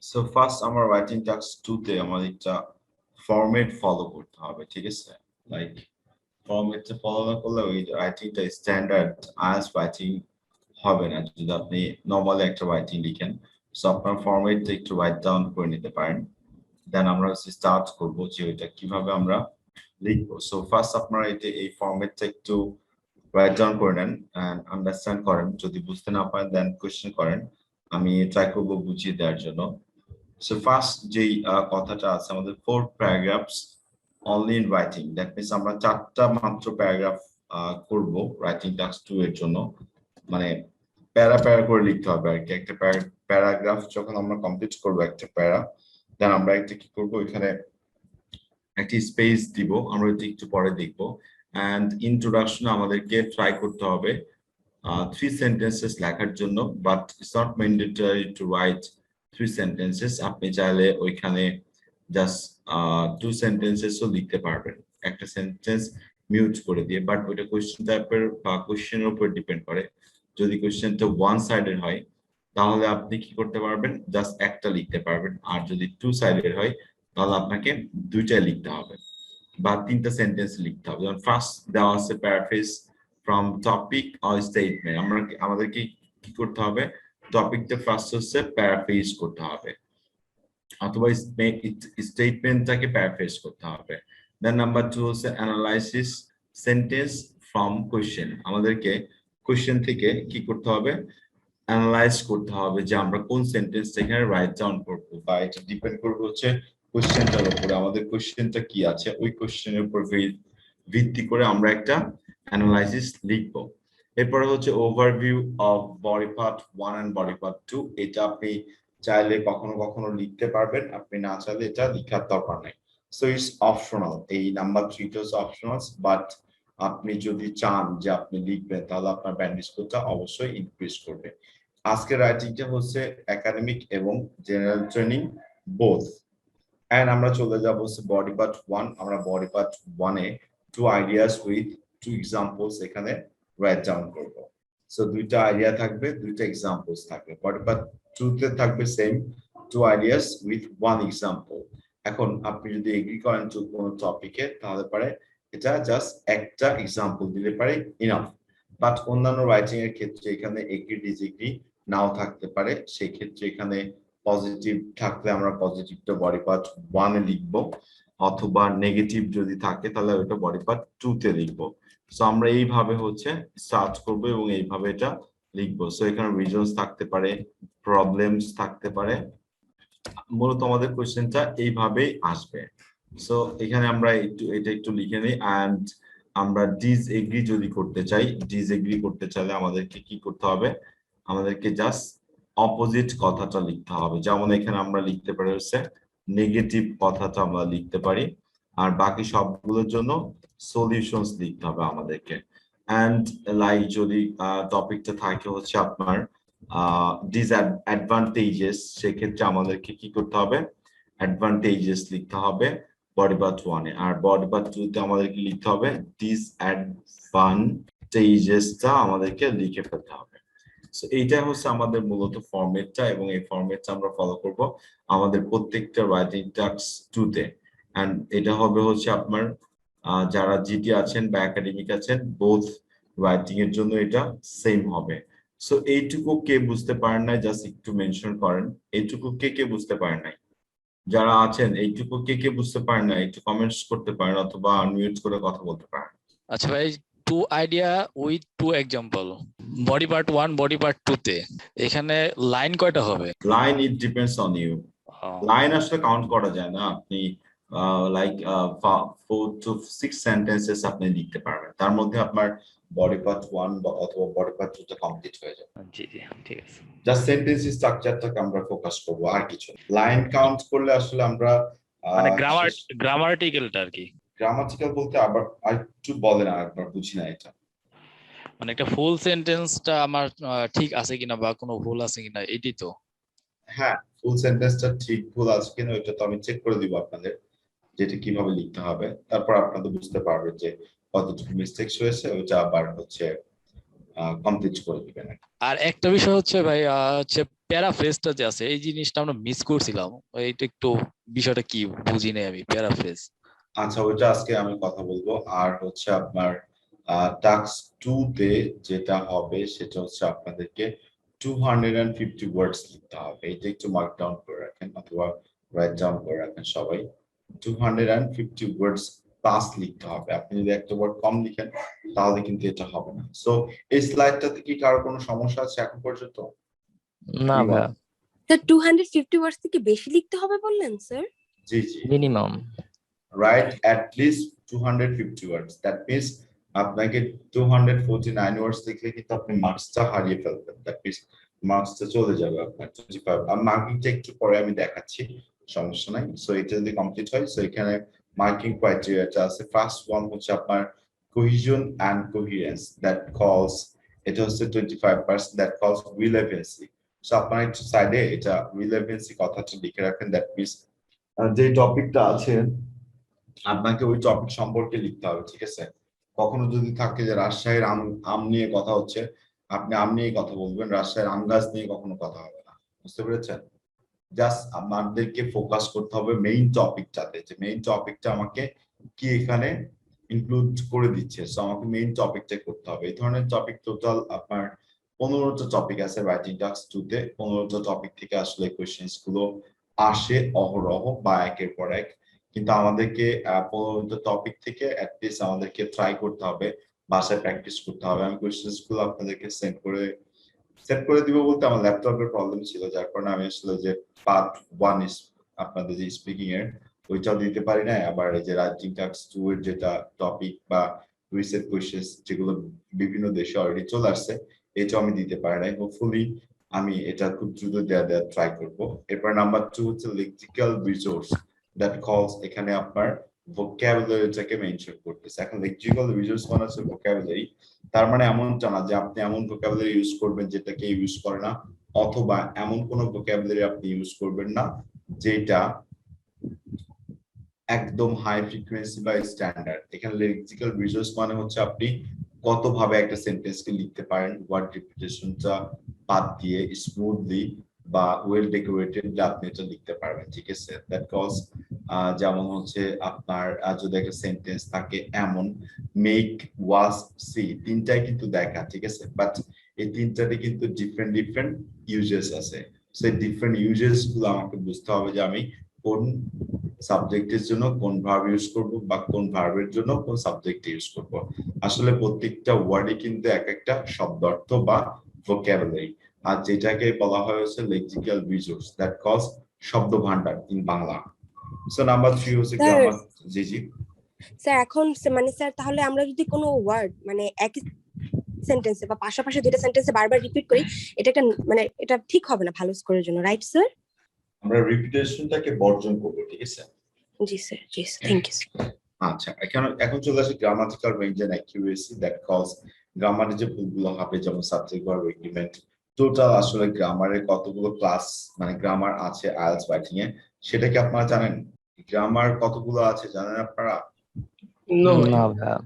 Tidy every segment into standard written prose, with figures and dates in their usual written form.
So first আমার writing task 2 তে আমাদের একটা ফরম্যাট ফলো করতে হবে, ঠিক আছে? লাইক ফরম্যাটটা ফলো না করলে ওই রাইটিংটা স্ট্যান্ডার্ড আইএলটিএস রাইটিং হবে না যদি আপনি নরমালি একটা রাইটিং লিখেন। সো আপনার ফরম্যাটটা একটু রাইট ডাউন করে নিতে পারেন, দেন আমরা স্টার্ট করবো যে ওইটা কিভাবে আমরা লিখবো। সো ফার্স্ট আপনারা এই ফরম্যাটটা একটু রাইট ডাউন করে নেন এন্ড আন্ডারস্ট্যান্ড করেন। যদি বুঝতে না পারেন দেন কোয়েশ্চেন করেন, আমি ট্রাই করবো বুঝিয়ে দেওয়ার জন্য। সো ফার্স্ট যেই কথাটা আছে আমাদের 4 paragraphs only in writing, that means আমরা 4টা মাত্র প্যারাগ্রাফ করব রাইটিং টাস্ক 2 এর জন্য। মানে প্যারা প্যারা করে লিখতে হবে আর কি। একটা প্যারাগ্রাফ যখন আমরা কমপ্লিট করব একটা প্যারা, দেন আমরা একটা কি করব, এখানে একটি স্পেস দিব, আমরা এটা একটু পরে দেখব। এন্ড ইন্ট্রোডাকশন আমাদেরকে ট্রাই করতে হবে 3 সেন্টেন্সেস লেখার জন্য, but it's not mandatory two right 3 sentences. আপনি চাইলে ওইখানে জাস্ট 2 সেন্টেন্সেসও লিখতে পারবেন, একটা সেন্টেন্স মিউট করে দিয়ে। বাট ওইটা কোশ্চেন টাইপের বা কোশ্চেনের উপর ডিপেন্ড করে। যদি কোশ্চেনটা ওয়ান সাইডেড হয় তাহলে আপনি কি করতে পারবেন, জাস্ট একটা লিখতে পারবেন। আর যদি 2 সাইডেড হয় তাহলে আপনাকে দুইটা লিখতে হবে বা 3টা সেন্টেন্স লিখতে হবে। যেমন ফার্স্ট দেওয়া আছে paraphrase from topic or statement, আমাদেরকে কি করতে হবে, টপিকটা ফার্স্ট হচ্ছে প্যারাফ্রেজ করতে হবে অথবা স্টেটমেন্টটাকে প্যারাফ্রেজ করতে হবে। দেন নাম্বার 2 হচ্ছে অ্যানালাইসিস সেন্টেন্স ফ্রম কোশ্চেন, আমাদেরকে কোশ্চেন থেকে কি করতে হবে, অ্যানালাইজ করতে হবে যে আমরা কোন সেন্টেন্সটা এখানে রাইট ডাউন করবো, বা এটা ডিপেন্ড করবে হচ্ছে কোশ্চেনটার উপরে। আমাদের কোশ্চেনটা কি আছে ওই কোশ্চেনের উপর ভিত্তি করে আমরা একটা অ্যানালাইসিস লিখবো। এরপরে হচ্ছে overview of body part 1 and body part 2, এটা আপনি চাইলে কখনো কখনো লিখতে পারবেন, আপনি না চাইলে এটা লেখার দরকার নাই। সো ইটস অপশনাল, এই নাম্বার 3 টা অপশনাল, বাট আপনি যদি চান যে আপনি লিখবেন তাহলে আপনার ব্যান্ড স্কোরটা অবশ্যই ইনক্রিজ করবে। আজকের রাইটিংটা হচ্ছে একাডেমিক এবং জেনারেল ট্রেনিং বোথ। এন্ড আমরা চলে যাব হচ্ছে বডি পার্ট 1। আমরা body part 1 A 2 ideas with 2 examples এখানে রাইট ডাউন করব। সো দুইটা আইডিয়া থাকবে, দুইটা এক্সাম্পলস থাকবে। বডি পার্ট 2 তে থাকবে সেম 2 আইডিয়াস উইথ 1 এক্সাম্পল। এখন আপনি যদি এগ্রি করেন তো কোনো টপিকে, তাহলে পারে এটা জাস্ট একটা এক্সাম্পল দিলে পারে ইনাফ। বাট অন্যান্য রাইটিং এর ক্ষেত্রে এখানে এগ্রি ডিসএগ্রি নাও থাকতে পারে, সেই ক্ষেত্রে এখানে পজিটিভ থাকলে আমরা পজিটিভটা বডি পার্ট 1 এ লিখবো, অথবা নেগেটিভ যদি থাকে তাহলে ওটা বডি পার্ট 2 তে লিখবো। সো আমরা এইভাবে হচ্ছে স্টার্ট করবো এবং এইভাবে এটা লিখবো। সো এখানে রিজনস থাকতে পারে, প্রবলেমস থাকতে পারে, মূলত আমাদের কোশ্চেনটা এইভাবেই আসবে। সো এখানে আমরা এটা একটু লিখে নিই। এন্ড আমরা ডিসএগ্রি যদি করতে চাই, ডিসএগ্রি করতে চাইলে আমাদেরকে কি করতে হবে, আমাদেরকে জাস্ট অপোজিট কথাটা লিখতে হবে। যেমন এখানে আমরা লিখতে পারি হচ্ছে নেগেটিভ কথাটা আমরা লিখতে পারি, আর বাকি সবগুলোর জন্য সলিউশনস লিখতে হবে আমাদেরকে। এন্ড লাইক যদি টপিকটা থাকে হচ্ছে আপনার ডিসঅ্যাডভান্টেজেস, সেক্ষেত্রে আমাদেরকে কি করতে হবে, অ্যাডভান্টেজেস লিখতে হবে বডি পার্ট 1 এ। আর বডি পার্ট 2 তে আমাদেরকে লিখতে হবে ডিসঅ্যাডভান্টেজেসটা আমাদেরকে লিখে ফেলতে হবে। সো এইটা হচ্ছে আমাদের মূলত ফরম্যাটটা, এবং এই ফরম্যাটটা আমরা ফলো করব আমাদের প্রত্যেকটা রাইটিং টাস্ক 2 তে। এন্ড এটা হবে হচ্ছে আপনার যারা জিটি আছেন বা একাডেমিক আছেন, বোথ রাইটিং এর জন্য এটা সেম হবে। সো এইটুকু কে বুঝতে পারেন নাই জাস্ট একটু মেনশন করেন, এইটুকু কে কে বুঝতে পারেন নাই, যারা আছেন এইটুকু কে কে বুঝতে পারেন না একটু কমেন্টস করতে পারেন অথবা আনমিউট করে কথা বলতে পারেন। আচ্ছা ভাই, 2 idea with 2 example, body part 1 body part 2 তে এখানে লাইন কয়টা হবে? Line it depends on you. Line আসলে কাউন্ট করা যায় না, আপনি লাইক 4 to 6 সেন্টেন্সেস আপনি লিখতে পারবেন, তার মধ্যে আপনার বডি পার্ট 1 অথবা বডি পার্ট 2 টা কমপ্লিট হয়ে যাবে। জি জি ঠিক আছে, জাস্ট সেন্টেন্স স্ট্রাকচারটাকে আমরা ফোকাস করব, আর কিছু লাইন কাউন্ট করলে আসলে আমরা মানে গ্রামাটিক্যালটা আর কি। গ্রামাটিক্যাল বলতে আবার একটু বলেন, আরেকবার বুঝি না এটা। মানে একটা ফুল সেন্টেন্সটা আমার ঠিক আছে কিনা বা কোনো ভুল আছে কিনা, এটাই তো। হ্যাঁ, ফুল সেন্টেন্সটা ঠিক ভুল আছে কিনা ওইটা তো আমি চেক করে দিব আপনাদের, যেটা কিভাবে লিখতে হবে। তারপর আপনারা বুঝতে পারবেন যে কতটুকু মিস্টেকস হয়েছে, ওইটা আবার হচ্ছে কমপ্লিট করে দিবেন। আর একটা বিষয় হচ্ছে ভাই, হচ্ছে প্যারাফ্রেজটা যে আছে এই জিনিসটা আমরা মিস করছিলাম, এইটা একটু বিষয়টা কি বুঝি নাই আমি প্যারাফ্রেজ। আচ্ছা, ওইটা আজকে আমি কথা বলবো। আর হচ্ছে আপনার টাস্ক 2 তে যেটা হবে সেটা হচ্ছে আপনাদেরকে 250 ওয়ার্ডস লিখতে হবে। এটা একটু মার্ক ডাউন করে রাখেন অথবা রাইট ডাউন করে রাখেন সবাই। 250 ওয়ার্ডস প্লাস লিখতে হবে। আপনি যদি একটা ওয়ার্ড কম লিখেন তাহলে কিন্তু এটা হবে না। সো এই স্লাইডটাতে কি কারো কোনো সমস্যা আছে এখন পর্যন্ত? না ভাই, স্যার 250 ওয়ার্ডস থেকে বেশি লিখতে হবে বললেন sir? G G, minimum. write at least 250 words. That means আপনাকে 249 ওয়ার্ডস লিখলে কিন্তু আপনি মার্কসটা হারিয়ে ফেলবেন। দ্যাট মিন্স মার্কসটা চলে যাবে আপনার 25। আর মার্কিংটা একটু পরে আমি দেখাচ্ছি, সমস্যা নাই। সো এটা যদি কমপ্লিট হয়, সো এখানে মার্কিং ক্রাইটেরিয়াটা আছে। ফার্স্ট ওয়ান হচ্ছে আপনার কোহিশন এন্ড কোহিরেন্স, দ্যাট কলস, এটা হচ্ছে 25%, দ্যাট কলস রিলেভেন্সি। সো আপনার একটু সাইডে এটা রিলেভেন্সি কথাটা লিখে রাখেন। দ্যাট মিন্স যে টপিকটা আছে আপনাকে ওই টপিক সম্পর্কে লিখতে হবে, ঠিক আছে? কখনো যদি থাকে যে রাজশাহীর আম নিয়ে কথা হচ্ছে, আপনি আম নিয়ে কথা বলবেন, রাজশাহীর আম গাছ নিয়ে কখনো কথা হবে না। বুঝতে পেরেছেন? জাস্ট আমাদেরকে ফোকাস করতে হবে মেইন টপিকটাতে, যে মেইন টপিকটা আমাকে কি এখানে ইনক্লুড করে দিচ্ছে। সো আমাকে মেইন টপিকটা করতে হবে। এই ধরনের টপিক টোটাল আপনার 15টা টপিক আছে রাইটিং টাস্ক 2 তে। 15টা টপিক থেকে আসলে কোশ্চেন্স গুলো আসে অহরহ বা একের পর এক। কিন্তু আমাদেরকে 15টা টপিক থেকে অ্যাটলিস্ট আমাদেরকে ট্রাই করতে হবে, বাসায় প্র্যাকটিস করতে হবে। আমি কোশ্চেন্স গুলো আপনাদেরকে সেট করে দিব বলতে আমার ল্যাপটপের প্রবলেম ছিল, যার কারণে আমি আসলে যে পার্ট 1 ইস আপনাদের যে স্পিকিং এর ওইটাও দিতে পারি না। আবার এই যে রাইটিং টাস্ক 2 এর যেটা টপিক বা রিসেট কোশ্চেন্স যেগুলো বিভিন্ন দেশে অলরেডি চলে আসছে, এটাও আমি দিতে পারি নাই। হোপফুলি আমি এটা খুব দ্রুত দেওয়া ট্রাই করব। এরপর নাম্বার 2 হচ্ছে লেক্সিক্যাল রিসোর্স, দ্যাট কলস, এখানে আপনার ভোকাবুলারিটাকে মেনশন করতেছে। এখন লেক্সিক্যাল রিসোর্স মানে হচ্ছে ভোকাবুলারি, তার মানে এমনটা না যে আপনি এমন ভোকাবুলারি ইউজ করবেন যেটাকে ইউজ করে না, অথবা এমন কোন ভোকাবুলারি আপনি ইউজ করবেন না যেটা একদম হাই ফ্রিকোয়েন্সি বা স্ট্যান্ডার্ড। এখানে লেক্সিক্যাল রিসোর্স মানে হচ্ছে আপনি কতভাবে একটা সেন্টেন্সকে লিখতে পারেন, ওয়ার্ড রিপিটেশনটা বাদ দিয়ে স্মুথলি বা ওয়েল ডেকোরেটেডলি আপনি এটা লিখতে পারবেন, ঠিক আছে? দ্যাট কজ যেমন হচ্ছে আপনার যদি একটা সেন্টেন্স থাকে এমন, মেক, ওয়াজ, সি, তিনটাই কিন্তু দেখা, ঠিক আছে? বাট এই তিনটাতে কিন্তু ডিফারেন্ট ডিফারেন্ট ইউজেস আছে। সেই ডিফারেন্ট ইউজেস গুলো আমাকে বুঝতে হবে যে আমি কোন সাবজেক্টের জন্য কোন ভার্ব ইউজ করব বা কোন ভার্বের জন্য কোন সাবজেক্ট ইউজ করব। আসলে প্রত্যেকটা ওয়ার্ডে কিন্তু এক একটা শব্দার্থ বা ভোকাবুলারি, আর যেটাকে বলা হয় হচ্ছে লেক্সিক্যাল রিসোর্স, দ্যাট কজ শব্দ ভান্ডার ইন বাংলা। সো নাম্বার 3 হচ্ছে গ্রামার। জি জি স্যার এখন মানে স্যার তাহলে আমরা যদি কোনো ওয়ার্ড মানে একই সেন্টেন্সে বা পাশাপাশি দুইটা সেন্টেন্সে বারবার রিপিট করি, এটা একটা মানে এটা ঠিক হবে না ভালো স্কোরের জন্য, রাইট স্যার? আমরা রিপিটেশনটাকে বর্জন করব, ঠিক আছে? জি স্যার, জি স্যার, থ্যাংক ইউ। আচ্ছা, এখন চলে আসে grammatical range and accuracy, that cause গ্রামারে যে ভুলগুলো হবে, যেমন সাবজেক্ট ভার্ব এগ্রিমেন্ট। টোটাল আসলে গ্রামারে কতগুলো ক্লাস মানে গ্রামার আছে আইএলটিএস রাইটিং এ, সেটা কি আপনারা জানেন? গ্রামার কতগুলো আছে জানেন আপনারা? না ভাই,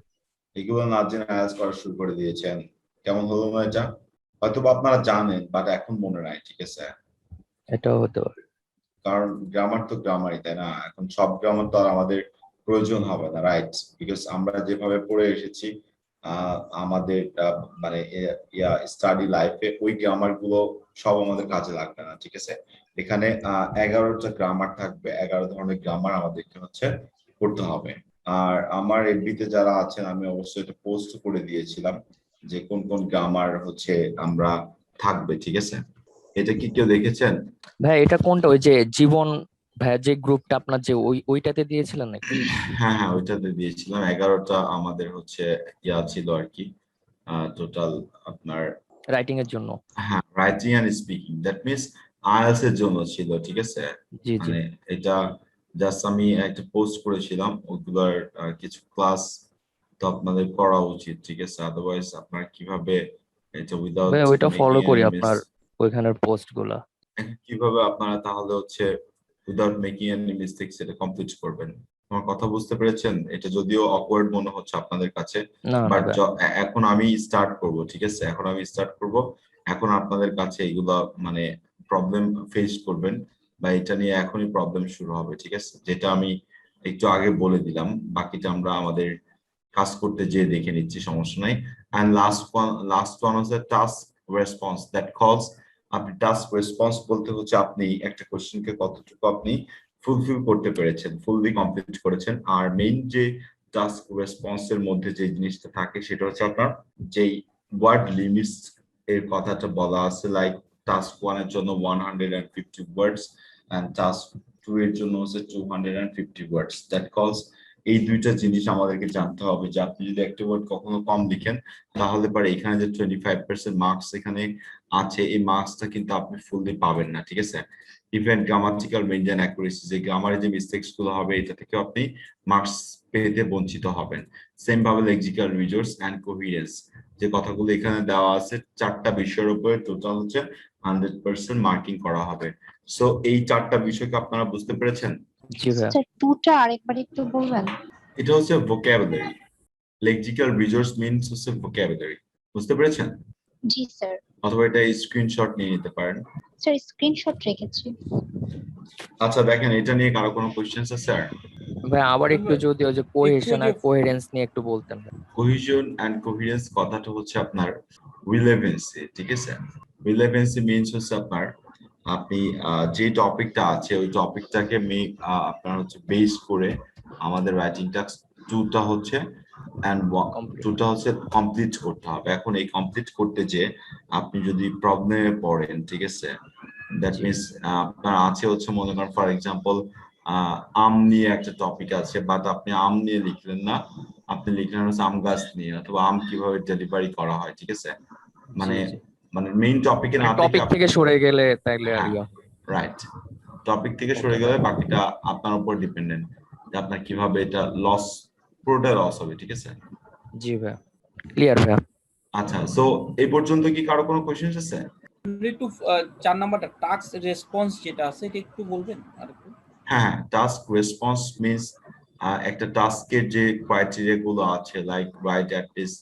এগুলো না জেনে আইএলটিএস করা শুরু করে দিয়েছেন, কেমন হলো না এটা? হয়তো বা আপনারা জানেন বাট এখন মনে নাই, ঠিক আছে? এটাও হতে পারে। কারণ গ্রামার তো গ্রামারই, তাই না? এখন সব গ্রামার তো আর আমাদের প্রয়োজন হবে না, রাইট? বিকজ আমরা যেভাবে পড়ে এসেছি আমাদের মানে স্টাডি লাইফে ওই গ্রামার গুলো সব আমাদের কাজে লাগবে না, ঠিক আছে? এখানে 11টা গ্রামার থাকবে, 11 ধরনের গ্রামার আমাদেরকে হচ্ছে পড়তে হবে। আর আমার এফবিতে যারা আছেন আমি অবশ্যই এটা পোস্ট করে দিয়েছিলাম যে কোন কোন গ্রামার হচ্ছে আমরা থাকবে, ঠিক আছে? এটা কি কেউ দেখেছেন? ভাই এটা কোনটা, ওই যে জীবন ভাই যে গ্রুপটা আপনার যে ওইটাতে দিয়েছিলেন নাকি? হ্যাঁ হ্যাঁ, ওইটাতে দিয়েছিলাম। 11টা আমাদের হচ্ছে ইয়া ছিল আর কি, টোটাল আপনার রাইটিং এর জন্য। হ্যাঁ, writing and speaking, that means IELTS এর জন্য ছিল, ঠিক আছে? জি জি। মানে এটা জাস্ট আমি একটা পোস্ট করেছিলাম, ওগুলার কিছু ক্লাস তো আপনাদের করা উচিত, ঠিক আছে? আদারওয়াইজ আপনার কিভাবে এটা উইদাউট ভাই ওইটা ফলো মেকিং করি এনি আপনার ওইখানের পোস্ট গুলা। কিভাবে আপনারা তাহলে হচ্ছে উইদাউট মেকিং এনি মিস্টেকস এটা কমপ্লিট করবেন? আমার কথা বুঝতে পেরেছেন? এটা যদিও অকওয়ার্ড মনে হচ্ছে আপনাদের কাছে, না না বাট ভাই, এখন আমি স্টার্ট করব, ঠিক আছে? এখন আমি স্টার্ট করব। এখন আপনাদের কাছে এগুলো মানে প্রবলেম ফেস করবেন বা এটা নিয়ে এখনই প্রবলেম শুরু হবে, ঠিক আছে, যেটা আমি একটু আগে বলে দিলাম, বাকিটা আমরা আমাদের কাজ করতে যেয়ে দেখে নিচ্ছি, সমস্যা নাই। অ্যান্ড লাস্ট ওয়ান হচ্ছে টাস্ক রেসপন্স দ্যাট কলস, আপনি টাস্ক রেসপন্স বলতে হচ্ছে আপনি একটা কোশ্চেনকে কতটুকু আপনি ফুলফিল করতে পেরেছেন, ফুললি কমপ্লিট করেছেন। আর মেইন যে টাস্ক রেসপন্সের মধ্যে যে জিনিসটা থাকে সেটা হচ্ছে আপনার যেই ওয়ার্ড লিমিটস এর কথাটা বলা আছে, লাইক টাস্ক 1 এর জন্য 150 ওয়ার্ডস এন্ড টাস্ক 2 এর জন্য হচ্ছে 250 ওয়ার্ডস। দ্যাট কলস এই দুইটা জিনিস আমাদেরকে জানতে হবে যে আপনি যদি একটা ওয়ার্ড কখনো কম লিখেন তাহলে পরে এখানে যে 25% মার্কস এখানে আছে, এই মার্কসটা কিন্তু আপনি ফুললি পাবেন না, ঠিক আছে। Even grammatical range and accuracy, যে গ্রামারে যে মিস্টেকস গুলো হবে এটা থেকে আপনি মার্কস পেতে বঞ্চিত হবেন। সেম ভাবে লেক্সিক্যাল রিজোর্স এন্ড কোহিরেন্স, যে কথাগুলো এখানে দেওয়া আছে 4টা বিষয়ের উপরে টোটাল হচ্ছে 100% মার্কিং করা হবে। সো এই 4টা বিষয়কে আপনারা বুঝতে পেরেছেন? জি ভাইয়া। স্যার টুটা আরেকবার একটু বলবেন? এটা হচ্ছে ভোকাবুলারি, লেক্সিক্যাল রিজোর্স মিন্স হচ্ছে ভোকাবুলারি, বুঝতে পেরেছেন? জি স্যার। অথবা এটা স্ক্রিনশট নিয়ে নিতে পারেন। স্যার স্ক্রিনশট রেখেছি। আচ্ছা দেখেন, এটা নিয়ে কারো কোনো কোশ্চেন আছে স্যার? ভাই আবার একটু যদি ওই যে কোহেশন আর কোহেরেন্স নিয়ে একটু বলতেন। কোহিশন এন্ড কোহিরেন্স কথাটা হচ্ছে আপনার রিলেভেন্সি, ঠিক আছে। রিলেভেন্সি মিন্স হচ্ছে আপনার আপনি যে টপিকটা আছে ওই টপিকটাকে আপনার হচ্ছে বেস করে আমাদের রাইটিং টাস্ক 2টা হচ্ছে কমপ্লিট করতে হবে। এখন এই কমপ্লিট করতে যে আপনি যদি প্রবলেমে পড়েন, ঠিক আছে, দ্যাট মিনস আপনার আছে হচ্ছে মনে করেন ফর এক্সাম্পল আম নিয়ে একটা টপিক আছে, বাট আপনি আম নিয়ে লিখলেন না, আপনি লিখলেন হচ্ছে আম গাছ নিয়ে, অথবা আম কিভাবে ডেলিভারি করা হয়, ঠিক আছে, মানে মানে মেইন টপিকে না টপিক থেকে সরে গেলে তাহলে আর রাইট, টপিক থেকে সরে গেলে বাকিটা আপনার উপর ডিপেন্ডেন্ট যে আপনার কিভাবে এটা লস, পুরোটা লস হবে, ঠিক আছে। জি ভাই, ক্লিয়ার ভাই। আচ্ছা, সো এই পর্যন্ত কি কারো কোনো কোশ্চেন আছে? একটু 4 নাম্বারটা টাস্ক রেসপন্স যেটা আছে এটা একটু বলবেন আরেকটু? হ্যাঁ, টাস্ক রেসপন্স মিন্স একটা টাস্কের যে ক্রাইটেরিয়া গুলো আছে, like right at least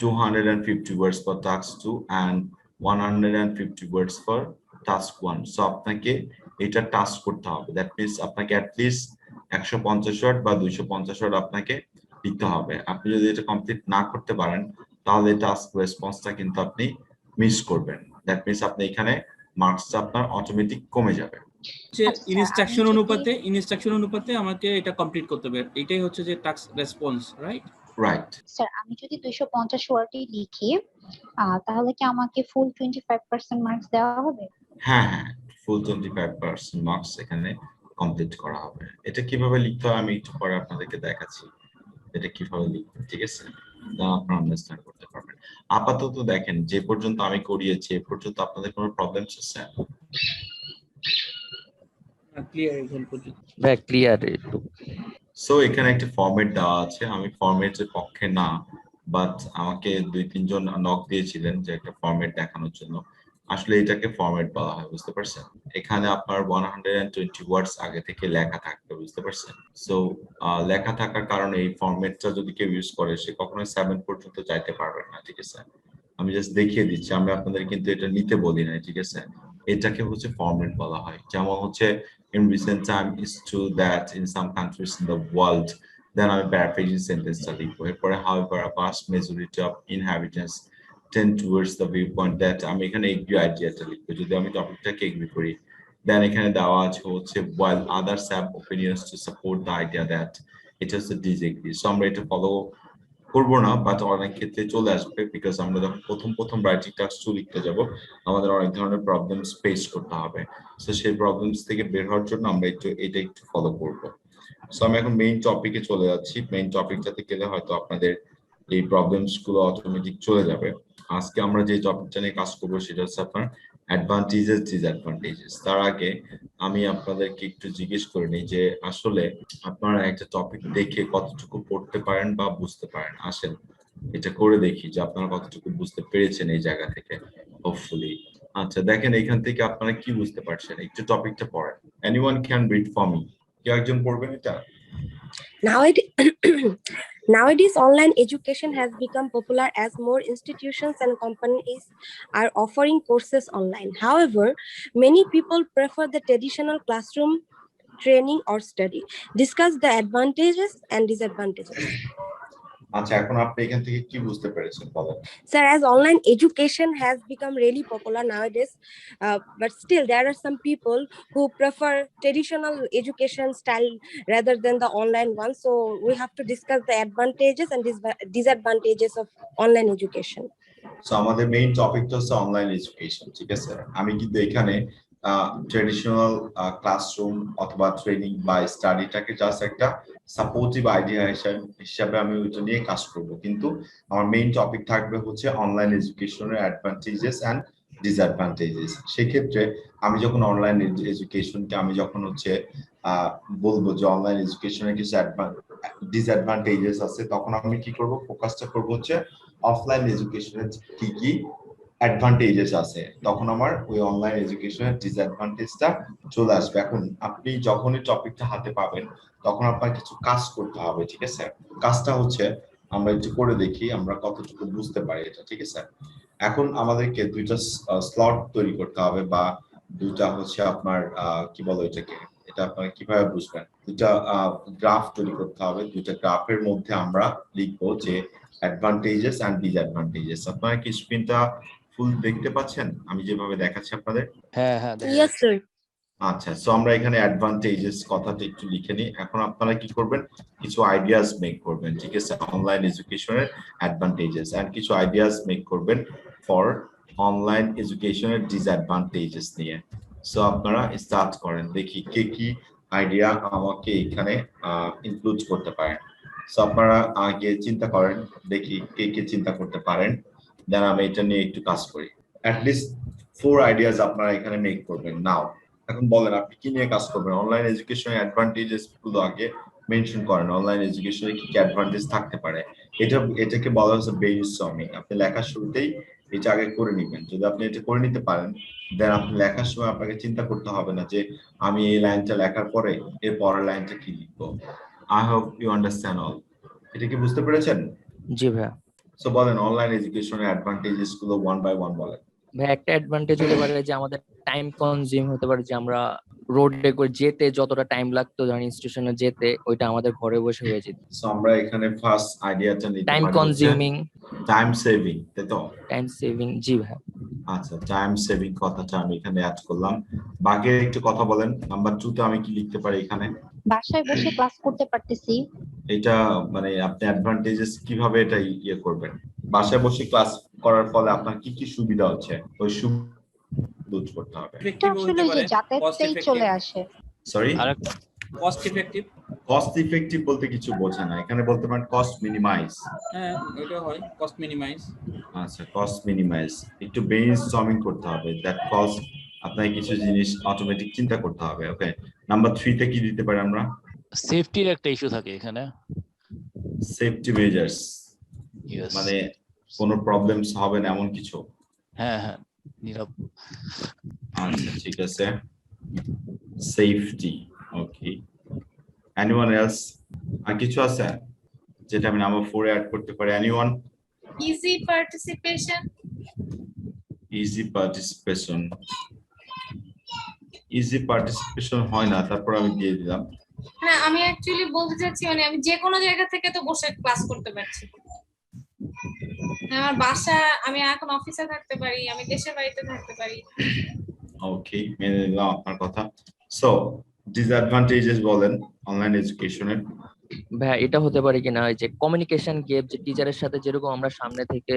250 words for task 2 and 150 words for task 1. So আপনাকে এটা টাস্ক করতে হবে, দ্যাট মিন্স আপনাকে অ্যাট লিস্ট 150 ওয়ার্ড বা 250 ওয়ার্ড আপনাকে লিখতে হবে। আপনি যদি এটা কমপ্লিট না করতে পারেন তাহলে টাস্ক রেসপন্সটা কিন্তু আপনি মিস করবেন, দ্যাট মিন্স আপনি এখানে মার্কসটা আপনার অটোমেটিক কমে যাবে। যে ইনস্ট্রাকশন অনুপাতে আমাকে এটা কমপ্লিট করতে হবে, এটাই হচ্ছে যে task response, right? Right. Sir আমি যদি 250 ওয়ার্ডই লিখি তাহলে কি আমাকে ফুল 25% মার্কস দেওয়া হবে? হ্যাঁ হ্যাঁ, ফুল 25% মার্কস এখানে কমপ্লিট করা হবে। এটা কিভাবে লিখতে হয় আমি একটু পরে আপনাদেরকে দেখাচ্ছি, এটা কিভাবে লিখতে, ঠিক আছে, আপনারা আন্ডারস্ট্যান্ড করতে পারবেন। আপাতত দেখেন যে পর্যন্ত আমি করিয়েছি এ পর্যন্ত আপনাদের কোনো প্রবলেম আছে? ক্লিয়ার এখন পর্যন্ত? ভাই ক্লিয়ার একটু। সো এখানে একটা ফরম্যাট দেওয়া আছে, আমি ফরম্যাটের পক্ষে না, বাট আমাকে 2-3 জন নক দিয়েছিলেন যে একটা ফরম্যাট দেখানোর জন্য। আসলে এটাকে ফরম্যাট বলা হয়, বুঝতে পারছেন। এখানে আপনার 120 ওয়ার্ডস আগে থেকে লেখা থাকবে, বুঝতে পারছেন। সো লেখা থাকার কারণে এই ফরম্যাটটা যদি কেউ ইউজ করে সে কখনোই 7 পর্যন্ত যাইতে পারবে না, ঠিক আছে। আমি জাস্ট দেখিয়ে দিচ্ছি, আমি আপনাদের কিন্তু এটা নিতে বলি নাই, ঠিক আছে। এটাকে হচ্ছে ফরম্যাট বলা হয়। যেমন হচ্ছে in recent time is true that in some countries in the world, then I'm paraphrasing sentence টা লিখবো। এরপরে however a vast majority of inhabitants tend towards the viewpoint that, আমি এখানে agree আইডিয়াটা লিখবো যদি আমি টপিকটাকে এগ্রি করি। দেন এখানে দেওয়া আছে হচ্ছে while others have opinions to support the idea that it is a disagree. So আমরা এটা ফলো করবো না, বাট অনেক ক্ষেত্রে চলে আসবে, বিকজ আমরা যখন প্রথম রাইটিং টাস্ক 2 লিখতে যাব আমাদের অনেক ধরনের প্রবলেমস ফেস করতে হবে। সো সেই প্রবলেমস থেকে বের হওয়ার জন্য আমরা এটা একটু ফলো করব। সো আমি এখন মেইন টপিকে চলে যাচ্ছি। মেইন টপিকটাতে গেলে হয়তো আপনাদের এই প্রবলেমস গুলো অটোমেটিক চলে যাবে। আজকে আমরা যে টপিকটা নিয়ে কাজ করবো সেটা হচ্ছে আপনার অ্যাডভান্টেজেস ডিসঅ্যাডভান্টেজেস। তার আগে আমি আপনাদেরকে একটু জিজ্ঞেস করে নিই যে আসলে আপনারা একটা টপিক দেখে কতটুকু পড়তে পারেন বা বুঝতে পারেন। আসেন এটা করে দেখি যে আপনারা কতটুকু বুঝতে পেরেছেন এই জায়গা থেকে, হোপফুলি। আচ্ছা দেখেন এখান থেকে আপনারা কি বুঝতে পারছেন, একটু টপিকটা পড়েন। Anyone can read for me? কেউ একজন পড়বেন এটা? Nowadays, online education has become popular as more institutions and companies are offering courses online. However, many people prefer the traditional classroom training or study. Discuss the advantages and disadvantages. আচ্ছা, এখন আপনি এখান থেকে কি বুঝতে পেরেছেন বলেন? Sir, as online education has become really popular nowadays, but still there are some people who prefer traditional education style rather than the online one. So we have to discuss the advantages and disadvantages of online education. So আমাদের main টপিকটা হচ্ছে online education, ঠিক আছে? আমি কিন্তু এখানে traditional classroom অথবা training বা স্টাডিটাকে জাস্ট একটা সাপোর্টিভ আইডিয়া হিসাবে আমি ওইটা নিয়ে কাজ করব, কিন্তু আমার মেইন টপিক থাকবে হচ্ছে অনলাইন এডুকেশনের অ্যাডভান্টেজেস অ্যান্ড ডিসঅ্যাডভান্টেজেস। সেক্ষেত্রে আমি যখন অনলাইন এডুকেশনকে আমি যখন হচ্ছে বলবো যে অনলাইন এডুকেশনের কিছু ডিসঅ্যাডভান্টেজেস আছে, তখন আমি কি করব, ফোকাসটা করব হচ্ছে অফলাইন এডুকেশনের কি কি অ্যাডভান্টেজেস আছে, তখন আমার ওই অনলাইন এডুকেশনের ডিসঅ্যাডভান্টেজটা চলে আসবে। এখন আপনি যখনই টপিকটা হাতে পাবেন তখন আপনার কিছু কাজ করতে হবে, ঠিক আছে? কাজটা হচ্ছে আমরা একটু করে দেখি আমরা কতটুকু বুঝতে পারি এটা, ঠিক আছে? এখন আমাদেরকে দুইটা স্লট তৈরি করতে হবে, বা দুইটা হচ্ছে আপনার কি বলো এটাকে, এটা আপনারা কিভাবে বুঝবেন, দুইটা গ্রাফ তৈরি করতে হবে। দুইটা গ্রাফের মধ্যে আমরা লিখবো যে অ্যাডভান্টেজেস এন্ড ডিসঅ্যাডভান্টেজেস। আপনারা কি স্ক্রিনটা ফুল দেখতে পাচ্ছেন আমি যেভাবে দেখাচ্ছি আপনাদের? হ্যাঁ হ্যাঁ Yes, sir. আচ্ছা, সো আমরা এখানে অ্যাডভান্টেজেস কথাটা একটু লিখে নিই। এখন আপনারা কি করবেন, কিছু আইডিয়াস মেক করবেন, ঠিক আছে? অনলাইন এডুকেশনের অ্যাডভান্টেজেস এন্ড কিছু আইডিয়াস মেক করবেন ফর অনলাইন এডুকেশনের ডিসঅ্যাডভান্টেজেস নিয়ে। সো আপনারা স্টার্ট করেন, দেখি কে কি আইডিয়া আমাকে এখানে ইনক্লুড করতে পারেন। সো আপনারা আগে চিন্তা করেন, দেখি কে কে চিন্তা করতে পারেন, দেন আমি এটা নিয়ে একটু কাজ করি। অ্যাটলিস্ট 4 আইডিয়াস আপনারা এখানে মেক করবেন নাও। এখন বলেন আপনি কি নিয়ে কাজ করবেন? অনলাইন এডুকেশনের অ্যাডভান্টেজেস গুলো আগে মেনশন করেন। অনলাইন এডুকেশনে কি কি অ্যাডভান্টেজ থাকতে পারে, এটাকে বলা হচ্ছে ব্রেইনস্টর্মিং। আপনি লেখার শুরুতেই এটা আগে করে নেবেন। যদি আপনি এটা করে নিতে পারেন, দেন আপনি লেখার সময় আপনাকে চিন্তা করতে হবে না যে আমি এই লাইনটা লেখার পরে এর পরের লাইনটা কি লিখবো। I hope you understand all. এটা কি বুঝতে পেরেছেন? জি ভাইয়া। সো বলেন অনলাইন এডুকেশনের অ্যাডভান্টেজেস গুলো ওয়ান বাই ওয়ান বলেন। ভাই একটা অ্যাডভান্টেজ হতে পারে যে আমাদের টাইম কনজিউম হতে পারে, যে আমরা রোডে করে যেতে যতটা টাইম লাগতো ধরেন ইনস্টিটিউশনে যেতে, ওইটা আমাদের ঘরে বসে হয়ে যেত। সো আমরা এখানে ফার্স্ট আইডিয়াটা নিতে টাইম পারি কনজিউমিং, টাইম সেভিং, তাই তো? টাইম সেভিং, জি ভাই। আচ্ছা, টাইম সেভিং কথাটা আমি এখানে অ্যাড করলাম। বাকি একটু কথা বলেন, নাম্বার 2 তে আমি কি লিখতে পারি এখানে? বাসায় বসে ক্লাস করতে পারতেছি। এটা মানে আপনি অ্যাডভান্টেজেস কিভাবে এটা ইয়ে করবেন? বাসায় বসে ক্লাস করার ফলে আপনার কি কি সুবিধা হচ্ছে, ওই সুবিধা করতে হবে। এটা আসলে যে যাতায়াতেই চলে আসে। সরি, আরেকটা কস্ট ইফেক্টিভ। কস্ট ইফেক্টিভ বলতে কিছু বোঝে না, এখানে বলতে পারেন কস্ট মিনিমাইজ। হ্যাঁ, এটা হয় কস্ট মিনিমাইজ। আচ্ছা, কস্ট মিনিমাইজ, একটু ব্রেইনস্টর্মিং করতে হবে, দ্যাট কজ আপনাকে কিছু জিনিস অটোমেটিক চিন্তা করতে হবে। ওকে, নাম্বার 3 তে কি দিতে পারি আমরা? সেফটির একটা ইস্যু থাকে এখানে। Safety measures, Yes. মানে কোনো প্রবলেমস হবে না এমন কিছু। হ্যাঁ হ্যাঁ, নিরাপদ। আচ্ছা, ঠিক আছে, সেফটি। ওকে, এনিওয়ান এলস? আর কিছু আছে যেটা আমি নাম্বার 4 এ অ্যাড করতে পারি? Anyone? Easy participation. Easy participation, easy participation হয় না, তারপর আমি দিয়ে দিলাম। না, আমি অ্যাকচুয়ালি বলতে চাচ্ছি মানে আমি যে কোনো জায়গা থেকে তো বসে ক্লাস করতে পারছি। আমার বাসা, আমি এখন অফিসে থাকতে পারি, আমি দেশের বাড়িতে থাকতে পারি। ওকে, মেনে নিলাম আপনার কথা। সো ডিসঅ্যাডভান্টেজেস বলেন অনলাইন এডুকেশনের। ভাইয়া এটা হতে পারে কিনা ওই যে কমিউনিকেশন গ্যাপ, যে টিচারের সাথে যেরকম আমরা সামনে থেকে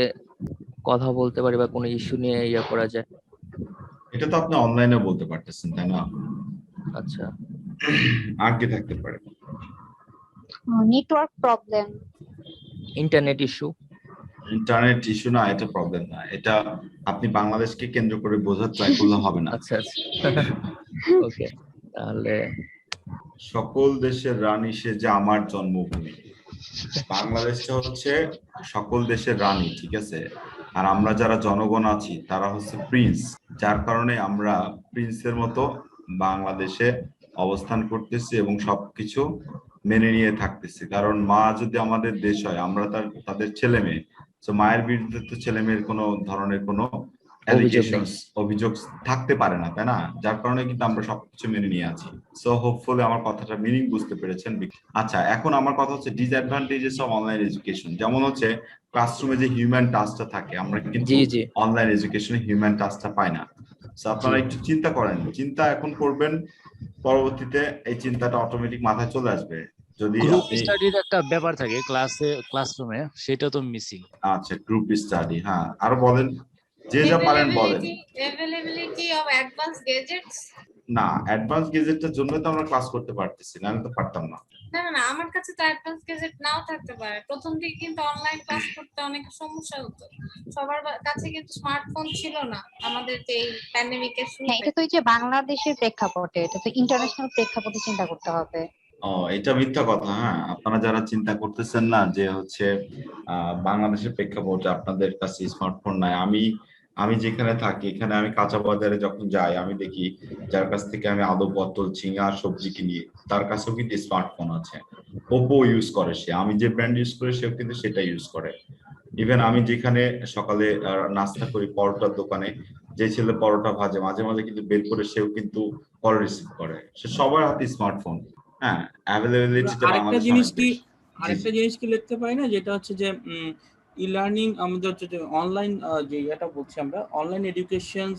কথা বলতে পারি বা কোনো ইস্যু নিয়ে ইয়ে করা যায়। এটা তো আপনি অনলাইনে বলতে পারতেছেন, তাই না? আচ্ছা, আর কি থাকতে পারে? Network problem. Internet issue. Internet issue না, এটা প্রবলেম না, এটা আপনি বাংলাদেশকে কেন্দ্র করে বোঝার ট্রাই করলে হবে না। আচ্ছা আচ্ছা, ওকে, তাহলে সকল দেশের রানী সে যে আমার জন্মভূমি। বাংলাদেশটা হচ্ছে সকল দেশের রানী, ঠিক আছে? আর আমরা যারা জনগণ আছি তারা হচ্ছে প্রিন্স, যার কারণে আমরা প্রিন্সের মতো বাংলাদেশে অবস্থান করতেছি এবং সবকিছু মেনে নিয়ে থাকতেছি, কারণ মা যদি আমাদের দেশ হয়, আমরা তাদের ছেলে মেয়ে, তো মায়ের বিরুদ্ধে তো ছেলে মেয়ের কোনো ধরনের কোনো অ্যালিগেশনস, অভিযোগ থাকতে পারে না, তাই না? যার কারণে কিন্তু আমরা সবকিছু মেনে নিয়ে আছি। সো হোপফুলি আমার কথাটা মিনিং বুঝতে পেরেছেন। আচ্ছা, এখন আমার কথা হচ্ছে ডিসঅ্যাডভান্টেজেস অফ অনলাইন এডুকেশন। যেমন হচ্ছে ক্লাসরুমে যে হিউম্যান টাচটা থাকে, আমরা কিন্তু জি অনলাইন এডুকেশনে হিউম্যান টাচটা পাই না। সো আপনারা একটু চিন্তা করেন, চিন্তা এখন করবেন, পরবর্তীতে এই চিন্তাটা অটোমেটিক মাথায় চলে আসবে যদি গ্রুপ আপনি। স্টাডির একটা ব্যাপার থাকে ক্লাসরুমে, সেটা তো মিসিং। আচ্ছা, গ্রুপ স্টাডি, হ্যাঁ, আরো বলেন, যে যা পারেন বলেন। Availability of advanced gadgets. না, অ্যাডভান্স গেজেটের জন্য তো আমরা ক্লাস করতে পারতেছি না, আমি তো পারতাম না। না, আমার কাছে তো অ্যাডভান্স গ্যাজেট নাও থাকতে পারে। প্রথম দিকে কিন্তু অনলাইন ক্লাস করতে অনেক সমস্যা হতো। সবার কাছে কিন্তু স্মার্টফোন ছিল না আমাদের যে এই প্যান্ডেমিকের হ্যাঁ, শুরুতে। এটা তো ওই যে বাংলাদেশের প্রেক্ষাপটে, এটা তো ইন্টারন্যাশনাল প্রেক্ষাপটে চিন্তা করতে হবে। ও, এটা মিথ্যা কথা। হ্যাঁ, আপনারা যারা চিন্তা করতেছেন না যে হচ্ছে বাংলাদেশের প্রেক্ষাপটে আপনাদের কাছে স্মার্টফোন নাই, আমি যেখানে থাকি, এখানে আমি কাঁচা বাজারে যখন যাই, আমি দেখি যার কাছ থেকে আমি আলু, পটল, ঝিঙা, সবজি কিনি, তার কাছেও কিন্তু স্মার্টফোন আছে। ওপো ইউজ করে সে, আমি যে ব্র্যান্ড ইউজ করি সেও কিন্তু সেটা ইউজ করে। ইভেন আমি যেখানে সকালে নাস্তা করি পরোটার দোকানে, যে ছেলে পরোটা ভাজে, মাঝে মাঝে কিন্তু বের করে সেও কিন্তু কল রিসিভ করে। সে সবার হাতে স্মার্টফোন। হ্যাঁ, অ্যাভেলেবিলিটিটা আরেকটা বাংলাদেশে জিনিস অনেক কি বেশি। আরেকটা জিনিস কি লিখতে পারি না, যেটা হচ্ছে যে ই লার্নিং আমাদের হচ্ছে যে অনলাইন, যে এটা বলছি আমরা অনলাইন এডুকেশন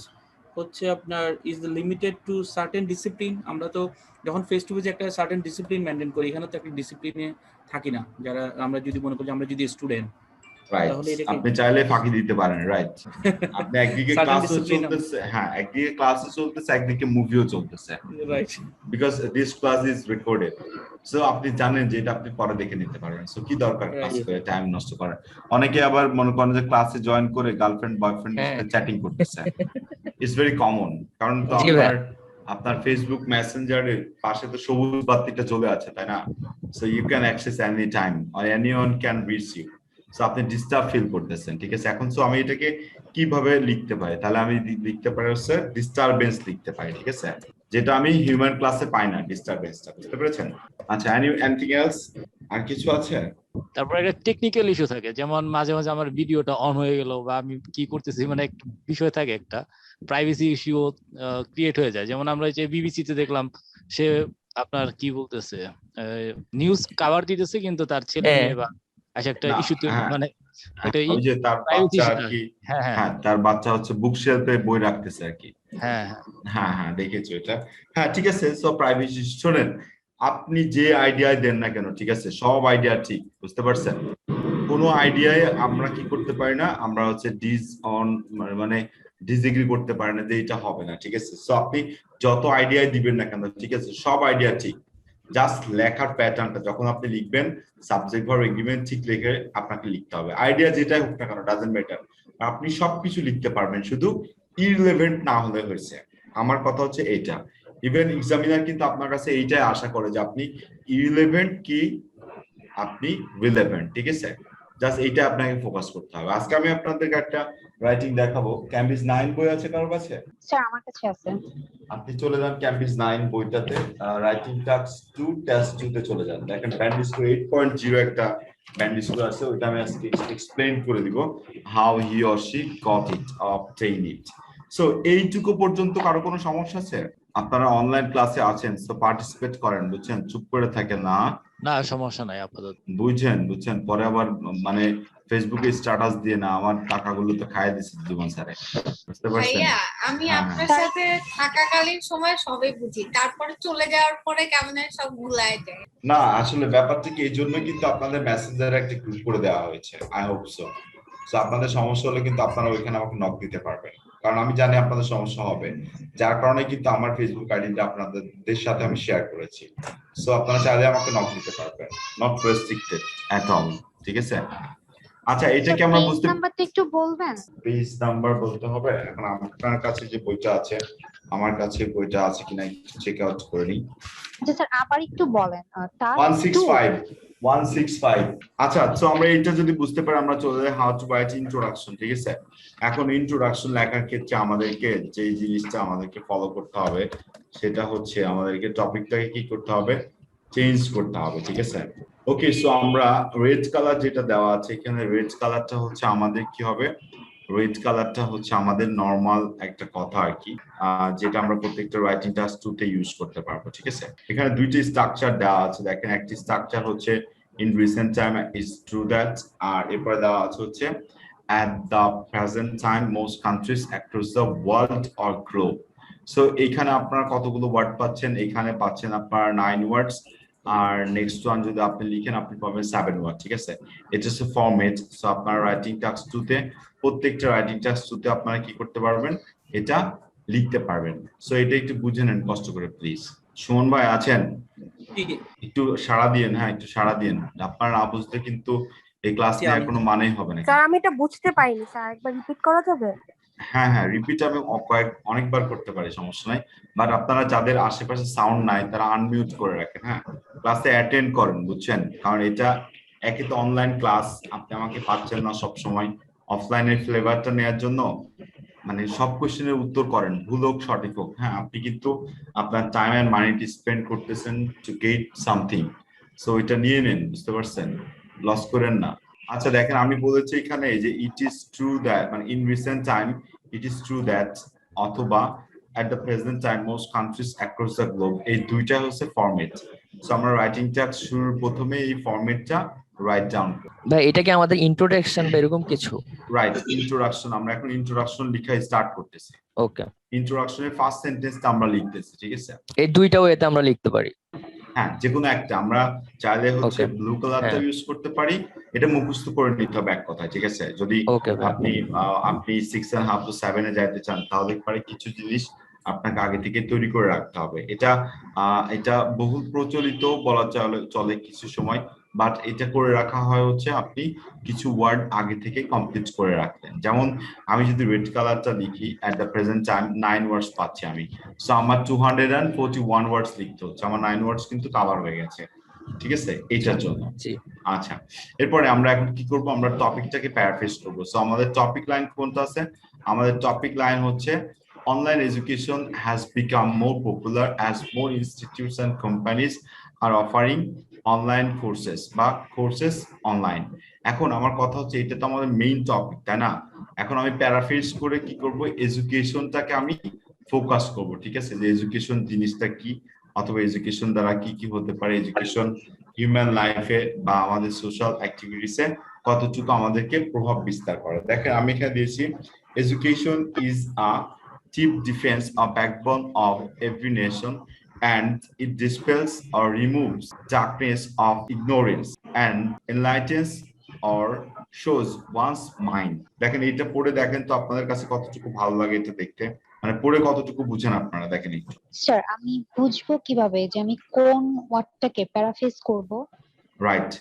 হচ্ছে আপনার is limited to certain discipline. আমরা তো যখন ফেস টু ফেস একটা সার্টেন ডিসিপ্লিন মেনটেন করি, এখানে তো একটা ডিসিপ্লিনে থাকি না যারা, আমরা যদি মনে করি আমরা যদি স্টুডেন্ট, রাইট, তাহলে এটাকে আপনি চাইলে ফাঁকি দিতে পারেন। রাইট, আপনি একদিকে সার্টেন ক্লাসও ডিসিপ্লিন, চলতেছে, হ্যাঁ, একদিকে ক্লাসও চলতেছে, একদিকে মুভিও চলতেছে, right. Because this class is recorded. So আপনি জানেন যে এটা আপনি পরে দেখে নিতে পারবেন। সো কি দরকার ক্লাস Right. করে টাইম নষ্ট করার? অনেকে আবার মনে করেন যে ক্লাসে জয়েন করে গার্লফ্রেন্ড বয়ফ্রেন্ডের সাথে চ্যাটিং করতেছে। ইটস ভেরি কমন, কারণ তো জি ভাই। আপনার ফেসবুক মেসেঞ্জারের পাশে তো সবুজ বাতিটা জ্বলে আছে, তাই না? So you can access any time or anyone can reach you. So আপনি ডিস্টার্ব ফিল করতেছেন, ঠিক আছে? এখন সো আমি এটাকে কিভাবে লিখতে পারি? তাহলে আমি লিখতে পারি হচ্ছে ডিস্টারবেন্স লিখতে পারি, ঠিক আছে? যেটা আমি হিউম্যান ক্লাসে পাই না, ডিস্টারবেন্সটা, বুঝতে পেরেছেন? আচ্ছা, এনিথিং এলস? আর কিছু আছে? তারপর একটা টেকনিক্যাল ইস্যু থাকে, যেমন মাঝে মাঝে আমার ভিডিওটা অন হয়ে গেল বা আমি কি করতেছি, মানে একটা বিষয় থাকে, একটা প্রাইভেসি ইস্যু ক্রিয়েট হয়ে যায়। যেমন আমরা যে বিবিসি তে দেখলাম, সে আপনার কি বলতেছে, নিউজ কভার দিতেছে, কিন্তু তার ছেলে মেয়ে বা একটা না, ইস্যু, হ্যাঁ, মানে একটা ওই যে তার প্রাইভেসি বাচ্চা ইস্যু। আর কি, হ্যাঁ হ্যাঁ হ্যাঁ, তার বাচ্চা হচ্ছে বুক শেলফে বই রাখতেছে আর কি। হ্যাঁ হ্যাঁ হ্যাঁ হ্যাঁ, দেখেছি এটা। হ্যাঁ, ঠিক আছে। সো প্রাইভেসি, শোনেন, আপনি যে আইডিয়া দেন না কেন, ঠিক আছে, সব আইডিয়া ঠিক, বুঝতে পারছেন? কোনো আইডিয়ায় আমরা কি করতে পারি না, আমরা হচ্ছে মানে ডিসএগ্রি করতে পারি না যে এটা হবে না, ঠিক আছে? সো আপনি যত আইডিয়া দিবেন না কেন, ঠিক আছে, সব আইডিয়া ঠিক, জাস্ট লেখার প্যাটার্নটা যখন আপনি লিখবেন, সাবজেক্ট ভার্ব এগ্রিমেন্ট ঠিক লিখে আপনাকে লিখতে হবে। আইডিয়া যেটাই হোক না কেন, ডাজন্ট ম্যাটার, আপনি সবকিছু লিখতে পারবেন, শুধু ইররিলেভেন্ট না হলে হয়েছে। আমার কথা হচ্ছে এইটা। ইভেন এক্সামিনার কিন্তু আপনার কাছে এইটাই আশা করে যে আপনি ইররিলেভেন্ট কি আপনি রিলেভেন্ট, ঠিক আছে? জাস্ট এইটা আপনাকে ফোকাস করতে হবে। আজকে আমি আপনাদেরকে একটা রাইটিং দেখাবো। ক্যাম্বিস 9 বই আছে কারোর কাছে? স্যার আমার কাছে আছে। আপনি চলে যান ক্যাম্বিস 9 বইটাতে, রাইটিং টাস্ক 2 টেস্ট 2 তে চলে যান। দেখেন ব্যান্ড স্কোর 8.0 একটা ব্যান্ড স্কোর আছে, ওইটা আমি আজকে এক্সপ্লেইন করে দিব, how he or she got it, obtain it. So এইটুকু পর্যন্ত কারো কোনো সমস্যা আছে? আপনারা অনলাইন ক্লাসে আছেন, সো পার্টিসিপেট করেন, বুঝছেন? চুপ করে থাকেন না। না, সমস্যা নাই আপাতত। বুঝছেন, পরে আবার মানে ফেসবুকে স্ট্যাটাস দিয়ে না আমার টাকাগুলো তো খাইয়ে দিচ্ছে জীবন স্যারে, বুঝতে পারছেন? ভাইয়া, আমি হ্যাঁ, আপনার সাথে থাকাকালীন সময় সবই বুঝি, তারপরে চলে যাওয়ার পরে কেমন যেন সব ভুলায় যায়। না, আসলে ব্যাপারটা কি, এই জন্য কিন্তু আপনাদের মেসেঞ্জারে একটা গ্রুপ করে দেওয়া হয়েছে। I hope so. সো আপনাদের সমস্যা হলে কিন্তু আপনারা ওইখানে আমাকে নক দিতে পারবেন, কারণ আমি জানি আপনাদের সমস্যা হবে, যার কারণে কিন্তু আমার ফেসবুক আইডিটা আপনাদের সাথে আমি শেয়ার করেছি। সো আপনারা চাইলে আমাকে নক দিতে পারবেন, নট রেস্ট্রিক্টেড এট অল, ঠিক আছে? আচ্ছা, এটা কি আমরা বুঝতে, নাম্বারটা একটু বলবেন? পেজ নাম্বার বলতে হবে? এখন আপনার কাছে যে বইটা আছে, আমার কাছে বইটা আছে কিনা চেক আউট করে নিই। আচ্ছা স্যার, আবার একটু বলেন। 165 আচ্ছা, তো আমরা এইটা যদি বুঝতে পারি, আমরা চলে যাই হাউ টু রাইট ইন্ট্রোডাকশন, ঠিক আছে? এখন ইন্ট্রোডাকশন লেখার ক্ষেত্রে আমাদেরকে যে জিনিসটা আমাদেরকে ফলো করতে হবে, সেটা হচ্ছে আমাদেরকে টপিকটাকে কি করতে হবে, চেঞ্জ করতে হবে, ঠিক আছে। ওকে, সো আমরা রেড কালার যেটা দেওয়া আছে এখানে, রেড কালারটা হচ্ছে আমাদের কি হবে, রেড কালারটা হচ্ছে আমাদের নর্মাল একটা কথা আর কি, যেটা আমরা প্রত্যেকটা রাইটিং টাস্ক 2 তে ইউজ করতে পারবো, ঠিক আছে। এখানে দুইটি স্ট্রাকচার দেওয়া আছে, দেখেন একটি স্ট্রাকচার হচ্ছে in recent time is true that, আর এরপরে দেওয়া আছে হচ্ছে at the present time most countries across the world or globe. So এখানে আপনারা কতগুলো ওয়ার্ড পাচ্ছেন, এখানে পাচ্ছেন আপনার 9 ওয়ার্ডস, আর নেক্সট ওয়ান যদি আপনি লিখেন আপনি পাবেন 7 ওয়ার্ড, ঠিক আছে। এটা হচ্ছে ফরম্যাট। সো আপনার রাইটিং টাস্ক 2 তে, প্রত্যেকটা রাইটিং টাস্ক 2 তে আপনারা কি করতে পারবেন, এটা লিখতে পারবেন। সো এটা একটু বুঝে নেন কষ্ট করে প্লিজ। সুমন ভাই আছেন? একটু সাড়া দিয়েন, হ্যাঁ একটু সাড়া দিয়েন, আপনারা না বুঝতে কিন্তু এই ক্লাস নেওয়ার কোনো মানেই হবে না। স্যার আমি এটা বুঝতে পারিনি স্যার, একবার রিপিট করা যাবে? হ্যাঁ হ্যাঁ, রিপিট আমি অনেকবার করতে পারি, সমস্যা নাই, বাট আপনারা যাদের আশেপাশে সাউন্ড নাই তারা আনমিউট করে রাখেন, হ্যাঁ ক্লাসে অ্যাটেন্ড করেন, বুঝছেন। কারণ এটা একে তো অনলাইন ক্লাস, আপনি আমাকে পাচ্ছেন না সব সময়, অফলাইনের ফ্লেভারটা নেওয়ার জন্য মানে সব কোশ্চেনের উত্তর করেন, ভুল হোক সঠিক হোক, হ্যাঁ আপনি কিন্তু আপনার টাইম এন্ড মানিটি স্পেন্ড করতেছেন টু গেট সামথিং, সো এটা নিয়ে নেন, বুঝতে পারছেন, লস করেন না। আচ্ছা দেখেন আমি বলেছি এখানে যে ইট ইজ ট্রু দ্যাট, মানে in recent time it is true that, অথবা at the present time most countries across the globe, এই দুইটা হচ্ছে ফরম্যাট। সো আমরা রাইটিং টাস্ক শুরুর প্রথমে এই ফরম্যাটটা রাইট ডাউন। ভাই এটা কি আমাদের ইন্ট্রোডাকশন বা এরকম কিছু? রাইট, ইন্ট্রোডাকশন, আমরা এখন ইন্ট্রোডাকশন লেখা স্টার্ট করতেছি। ওকে, ইন্ট্রোডাকশনের ফার্স্ট সেন্টেন্সটা আমরা লিখতেছি, ঠিক আছে। এই দুইটা ওয়েতে আমরা লিখতে পারি, হ্যাঁ যে কোনো একটা, আমরা চাইলে হচ্ছে Okay. ব্লু কালারটা হ্যাঁ। ইউজ করতে পারি, এটা মুখস্থ করে নিতে হবে এক কথায়, ঠিক আছে। যদি ওকে ভাই, আপনি 6.5 to 7 এ যাইতে চান তাহলে পারে কিছু জিনিস আপনাকে আগে থেকে তৈরি করে রাখতে হবে। এটা বহুল প্রচলিত বলা চলে কিছু সময়, বাট এটা করে রাখা হয় হচ্ছে আপনি কিছু ওয়ার্ড আগে থেকে কমপ্লিট করে রাখলেন। যেমন আমি যদি রেড কালারটা লিখি এট দ্য প্রেজেন্ট টাইম 9 ওয়ার্ডস পাচ্ছি আমি, সো আমার 241 ওয়ার্ডস লিখতে হচ্ছে, আমার 9 ওয়ার্ডস কিন্তু কভার হয়ে গেছে, ঠিক আছে এটার জন্য। জি আচ্ছা এরপরে আমরা এখন কি করব, আমরা টপিকটাকে প্যারাফ্রেজ করব। সো আমাদের টপিক লাইন কোনটা আছে, আমাদের টপিক লাইন হচ্ছে online education has become more popular as more institutes and companies are offering online courses বা courses online। এখন আমার কথা হচ্ছে এটা তো আমাদের মেইন টপিক, তাই না। এখন আমি প্যারাফ্রেজ করে কি করব, এডুকেশনটাকে আমি ফোকাস করব, ঠিক আছে, যে এডুকেশন জিনিসটা কি, অথবা এডুকেশন দ্বারা কি কি হতে পারে, এডুকেশন হিউম্যান লাইফে বা আমাদের সোশ্যাল অ্যাক্টিভিটিসে কতটুকু আমাদেরকে প্রভাব বিস্তার করে। দেখেন আমি এখানে দিয়েছি education is a chief defense or backbone of every nation, and it dispels or removes darkness of ignorance and enlightens or shows one's mind। দেখেন এটা পড়ে দেখেন তো আপনাদের কাছে কতটুকু ভালো লাগে এটা দেখতে, মানে পড়ে কতটুকু বুঝেন আপনারা, দেখেন একটু। স্যার আমি বুঝবো কিভাবে যে আমি কোন ওয়ার্ডটাকে প্যারাফ্রেজ করব? রাইট,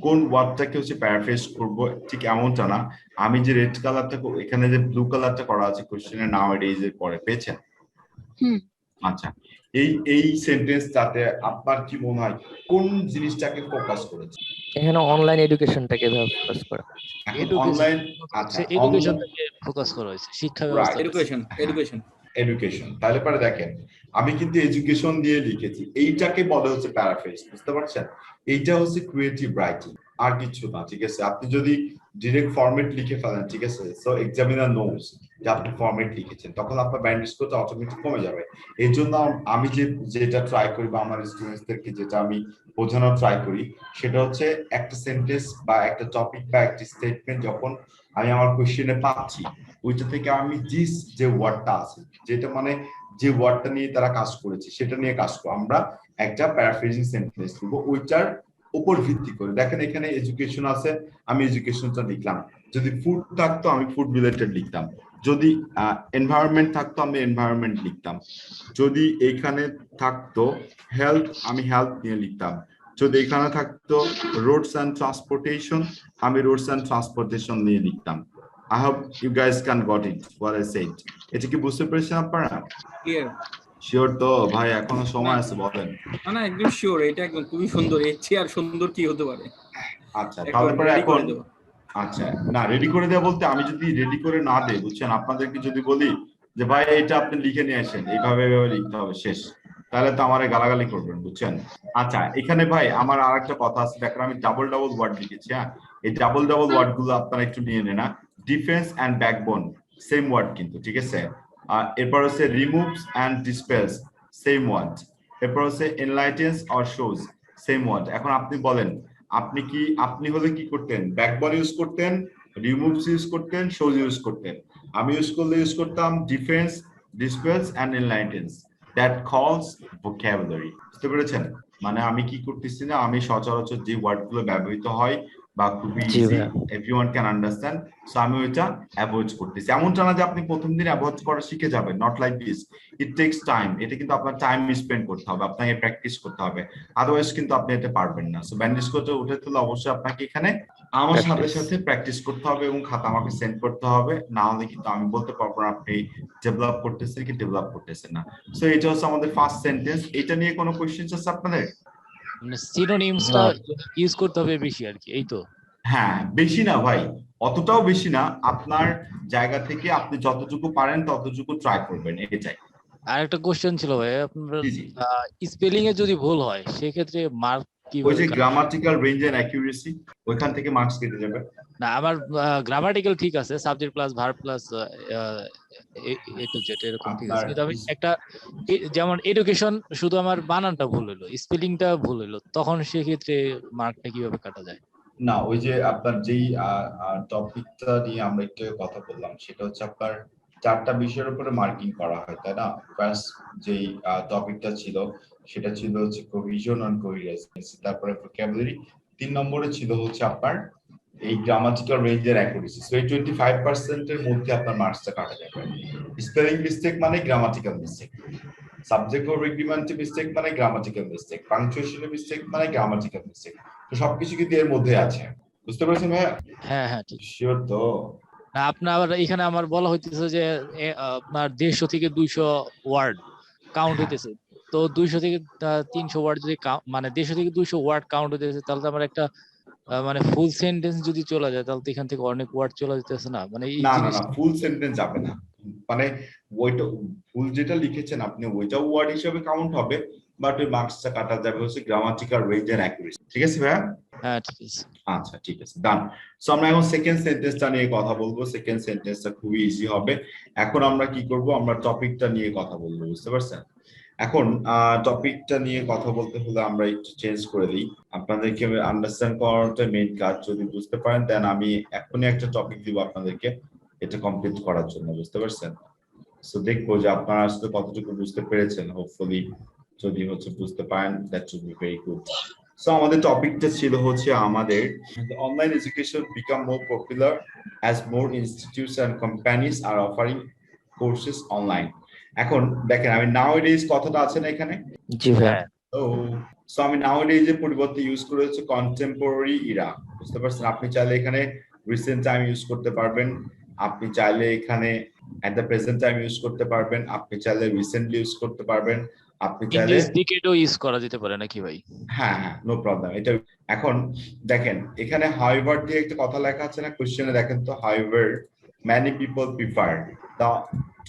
কোন ওয়ার্ডটাকে হচ্ছে প্যারাফ্রেজ করব, ঠিক এমনটা না। আমি যে রেড কালারটা, এখানে যে ব্লু কালারটা করা আছে কোশ্চেনে নাওয়াডেজ এর পরে, পেয়েছেন? আচ্ছা এই সেন্টেন্সটাতে আপনার কি মনে হয় কোন জিনিসটাকে ফোকাস করেছে? এখানে অনলাইন এডুকেশনটাকে ফোকাস করা, অনলাইন, আচ্ছা এডুকেশনটাকে ফোকাস করা হয়েছে, শিক্ষা ব্যবস্থা, এডুকেশন। তাহলে পরে দেখেন আমি কিন্তু এডুকেশন দিয়ে লিখেছি, এইটাকে বলা হচ্ছে প্যারাফ্রেজ, বুঝতে পারছেন। এইটা হচ্ছে ক্রিয়েটিভ রাইটিং, আর কিছু না, ঠিক আছে। আপনি যদি ডিরেক্ট ফরম্যাট লিখে ফেলেন, ঠিক আছে, সো এক্সামিনার নোস যে আপনি ফরম্যাট লিখেছেন, তখন আপনার ব্যান্ড স্কোরটা অটোমেটিক কমে যাবে। এই জন্য আমি যেটা ট্রাই করি বা আমার স্টুডেন্টসদেরকে যেটা আমি বোঝানোর ট্রাই করি, সেটা হচ্ছে একটা সেন্টেন্স বা একটা টপিক বা একটা স্টেটমেন্ট যখন আমি আমার কোশ্চেনে পাচ্ছি, ওইটা থেকে আমি যে ওয়ার্ডটা আছে, যেটা মানে যে ওয়ার্ডটা নিয়ে তারা কাজ করেছে সেটা নিয়ে কাজ করবো, আমরা একটা প্যারাফ্রেজিং সেন্টেন্স লিখবো ওইটার উপর ভিত্তি করে। দেখেন এখানে এডুকেশন আছে, আমি এডুকেশনটা লিখলাম, যদি ফুড থাকতো আমি ফুড রিলেটেড লিখতাম, যদি এনভায়রনমেন্ট থাকতো আমি এনভায়রনমেন্ট লিখতাম, যদি এখানে থাকতো হেলথ আমি হেলথ নিয়ে লিখতাম, যদি এখানে থাকতো রোডস অ্যান্ড ট্রান্সপোর্টেশন আমি রোডস অ্যান্ড ট্রান্সপোর্টেশন নিয়ে লিখতাম। I hope you guys can got it what I said। এটা কি বুঝতে পেরেছেন আপনারা? ক্লিয়ার? শিওর তো ভাই, এখনো সময় আছে, বলেন। না একদম শিওর, এটা একদম খুবই সুন্দর, এর চেয়ে আর সুন্দর কি হতে পারে। আচ্ছা তাহলে পরে এখন আচ্ছা না রেডি করে দেওয়া বলতে, আমি যদি রেডি করে না দেই, বুঝছেন, আপনাদেরকে যদি বলি যে ভাই এটা আপনি লিখে নিয়ে আসেন, এইভাবে লিখতে হবে, শেষ, তাহলে তো আমারে গালাগালি করবেন, বুঝছেন? আচ্ছা, এখানে ভাই আমার আর একটা কথা আছে, দেখেন আমি ডাবল ডাবল ওয়ার্ড লিখেছি। হ্যাঁ, এই ডাবল ডাবল ওয়ার্ড গুলো আপনারা একটু নিয়ে নেন না। Defence and backbone same word কিন্তু, ঠিক আছে? এরপর হচ্ছে removes and dispels same word. এরপর হচ্ছে enlightens or shows same word. এখন আপনি বলেন, আপনি হলে কি করতেন? ব্যাকবোন ইউজ করতেন, রিমুভস ইউজ করতেন, শোজ ইউজ করতেন। আমি ইউজ করতাম defence, dispels and enlightens. That calls vocabulary. বুঝতে পেরেছেন? মানে আমি কি করতেছি না, আমি সচরাচর যে ওয়ার্ড গুলো ব্যবহৃত হয় বা খুবই জি ইজি, ভাইয়া। এভরিওয়ান ক্যান আন্ডারস্ট্যান্ড, সো আমি ওইটা অ্যাভয়েড করতেছি। এমনটা না যে আপনি প্রথম দিন অ্যাভয়েড করা শিখে যাবেন, not like this. It tax time. এটা কিন্তু আপনার টাইম স্পেন্ড করতে হবে, আপনাকে প্র্যাকটিস করতে হবে, আদারওয়াইজ কিন্তু আপনি এটা পারবেন না। সো ব্যান্ডিজ কোচে উঠে তুলে অবশ্যই আপনাকে এখানে আমার সাথে Practice. সাথে প্র্যাকটিস করতে হবে এবং খাতা আমাকে সেন্ড করতে হবে, না হলে কিন্তু আমি বলতে পারবো না আপনি ডেভেলপ করতেছেন কি ডেভেলপ করতেছেন না। সো এটা হচ্ছে আমাদের ফার্স্ট সেন্টেন্স। এটা নিয়ে কোনো কোশ্চেনস আছে আপনাদের? মানে সিনোনিমসটা ইউজ করতে হবে বেশি আর কি, এই তো। হ্যাঁ, বেশি না ভাই, অতটাও বেশি না। আপনার জায়গা থেকে আপনি যতটুকু পারেন ততটুকু ট্রাই করবেন, এটাই। আর একটা কোশ্চেন ছিল ভাই, আপনার জি জি। স্পেলিং এ যদি ভুল হয় সেক্ষেত্রে মার্ক ওই কিভাবে যে কাটা? গ্রামাটিক্যাল রেঞ্জ এন্ড অ্যাকিউরেসি, ওইখান থেকে মার্কস কেটে যাবে। না, আমার গ্রামাটিক্যাল ঠিক আছে, subject plus verb plus A to Z এরকম ঠিক আছে, আপনার কিন্তু আমি একটা যেমন এডুকেশন শুধু আমার বানানটা ভুল হইলো, স্পেলিংটা ভুল হইলো, তখন সেক্ষেত্রে মার্কটা কিভাবে কাটা যায়? না, ওই যে আপনার যেই টপিকটা নিয়ে আমরা একটু কথা বললাম, সেটা হচ্ছে আপনার 4টা বিষয়ের উপরে মার্কিং করা হয়, তাই না? ফার্স্ট যেই টপিকটা ছিল সেটা ছিল হচ্ছে কোভিশন অন কোহিরেন্স, তারপরে ভোকাবুলারি, 3 নম্বরে ছিল হচ্ছে আপনার এই গ্রামাটিক্যাল রেঞ্জের অ্যাকুরেসি। সো এই 25% এর মধ্যে আপনার মার্কসটা কাটা যাবে। স্পেলিং মিস্টেক মানে গ্রামাটিক্যাল মিস্টেক, সাবজেক্ট ও রিগ্রিমেন্ট মিস্টেক মানে গ্রামাটিক্যাল মিস্টেক, পাংচুয়েশন মিস্টেক মানে গ্রামাটিক্যাল মিস্টেক। তো সবকিছু কিন্তু এর মধ্যে আছে, বুঝতে পেরেছেন ভাইয়া? হ্যাঁ হ্যাঁ ঠিক। শিওর তো? না, আপনার আবার এখানে আমার বলা হইতেছে যে আপনার 150 থেকে 200 ওয়ার্ড কাউন্ট হইতেছে, তো 200 থেকে 300 ওয়ার্ড যদি মানে 150 থেকে 200 ওয়ার্ড কাউন্ট হইতেছে, তাহলে তো আমার একটা মানে ফুল সেন্টেন্স যদি চলে যায় তাহলে তো এখান থেকে অনেক ওয়ার্ড চলে যেতেছে না, মানে এই না না জিনিস। না, ফুল সেন্টেন্স যাবে না। মানে ওইটা ফুল যেটা লিখেছেন আপনি ওইটাও ওয়ার্ড হিসেবে কাউন্ট হবে, বাট ওই মার্কসটা কাটা যাবে হচ্ছে গ্রামাটিক্যাল রেঞ্জ এন্ড অ্যাকুরেসি। ঠিক আছে ভাইয়া? হ্যাঁ ঠিক আছে। আচ্ছা, ঠিক আছে, ডান। সো আমরা এখন সেকেন্ড সেন্টেন্সটা নিয়ে কথা বলবো। সেকেন্ড সেন্টেন্সটা খুবই ইজি হবে। এখন আমরা কি করব, আমরা টপিকটা নিয়ে কথা বলবো, বুঝতে পারছেন? এখন টপিকটা নিয়ে কথা বলতে হলে আমরা একটু চেঞ্জ করে দিই, আপনাদেরকে আন্ডারস্ট্যান্ড করাটা মেইন কাজ। যদি বুঝতে পারেন দেন আমি এখনই একটা টপিক দিব আপনাদেরকে এটা কমপ্লিট করার জন্য, বুঝতে পারছেন? সো দেখবো যে আপনারা আসলে কতটুকু বুঝতে পেরেছেন। হোপফুলি যদি হচ্ছে বুঝতে পারেন, that will be very good. So আমাদের টপিকটা ছিল হচ্ছে আমাদের online education become more popular as more institutes and companies are offering courses online. এখন দেখেন, আমি নাওএডেজ কথাটা আছে না এখানে? জি ভাইয়া। তো সো আমি নাওএডেজ এর পরিবর্তে ইউজ করে হচ্ছে কন্টেম্পোরারি ইরা, বুঝতে পারছেন? আপনি চাইলে এখানে রিসেন্ট টাইম ইউজ করতে পারবেন, আপনি চাইলে এখানে at the present time use করতে পারবেন, আপনি চাইলে রিসেন্টলি ইউজ করতে পারবেন, আপনি ইন চাইলে দিস ডিকেডও ইউজ করা যেতে পারে নাকি ভাই? হ্যাঁ হ্যাঁ, নো প্রবলেম। এটা এখন দেখেন এখানে হাউএভার দিয়ে একটা কথা লেখা আছে না কোশ্চেনে, দেখেন তো, however many people prefer the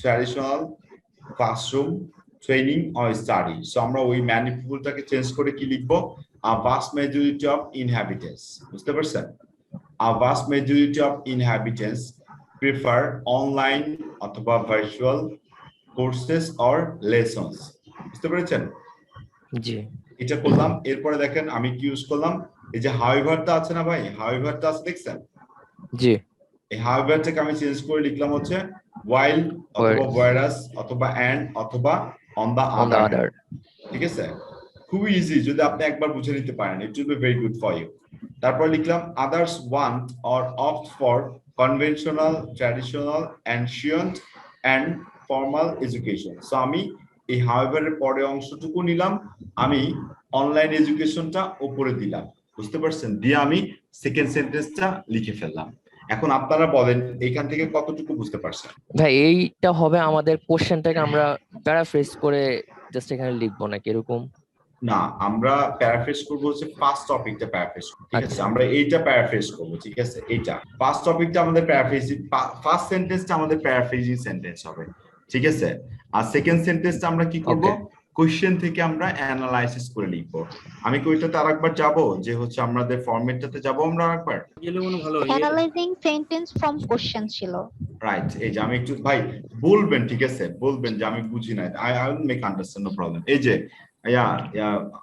traditional classroom training or study. So আমরা ওই many peopleটাকে চেঞ্জ করে কি লিখবো? a vast majority of inhabitants, বুঝতে পারছেন? a vast majority of inhabitants prefer online অথবা virtual courses or lessons, বুঝতে পেরেছেন? জি এটা করলাম। এরপরে দেখেন আমি কি ইউজ করলাম, এই যে হাউএভারটা আছে না ভাই, হাউএভারটা আছে দেখছেন? জি এই হাউএভারটাকে আমি চেঞ্জ করে লিখলাম হচ্ছে while অথবা whereas অথবা and অথবা on the on the other, other. ঠিক আছে? খুবই ইজি, যদি আপনি একবার বুঝে নিতে পারেন, it will be very good for you. তারপর লিখলাম others want or opt for conventional, traditional, ancient and formal education. So আমি এই হাউএভারের পরে অংশটুকু নিলাম, আমি অনলাইন এডুকেশনটা উপরে দিলাম, বুঝতে পারছেন? দিয়ে আমি সেকেন্ড সেন্টেন্সটা লিখে ফেললাম। এখন আপনারা বলেন এখান থেকে কতটুকু বুঝতে পারছেন? ভাই এইটা হবে আমাদের কোশ্চেনটাকে আমরা প্যারাফ্রেজ করে জাস্ট এখানে লিখবো নাকি এরকম? না, আমরা প্যারাফ্রেজ করব হচ্ছে ফার্স্ট টপিকটা প্যারাফ্রেজ, ঠিক আছে? আচ্ছা। আমরা এইটা প্যারাফ্রেজ করব, ঠিক আছে? এইটা ফার্স্ট টপিকটা আমাদের প্যারাফ্রেজিং, ফার্স্ট সেন্টেন্সটা আমাদের প্যারাফ্রেজিং সেন্টেন্স হবে, ঠিক আছে? আর সেকেন্ড সেন্টেন্সটা আমরা কি করব? কোশ্চেন থেকে আমরা অ্যানালাইসিস করে লিখবো। আমি কি ওইটাতে আরেকবার যাবো, যে হচ্ছে আমাদের ফরম্যাটটাতে যাবো আমরা আরেকবার? গেলে মনে ভালো হয়। অ্যানালাইজিং সেন্টেন্স ফ্রম কোশ্চেন ছিল। রাইট, এই যে আমি একটু ভাই বলবেন, ঠিক আছে, বলবেন যে আমি বুঝি নাই, I will make understand, no problem. এই যে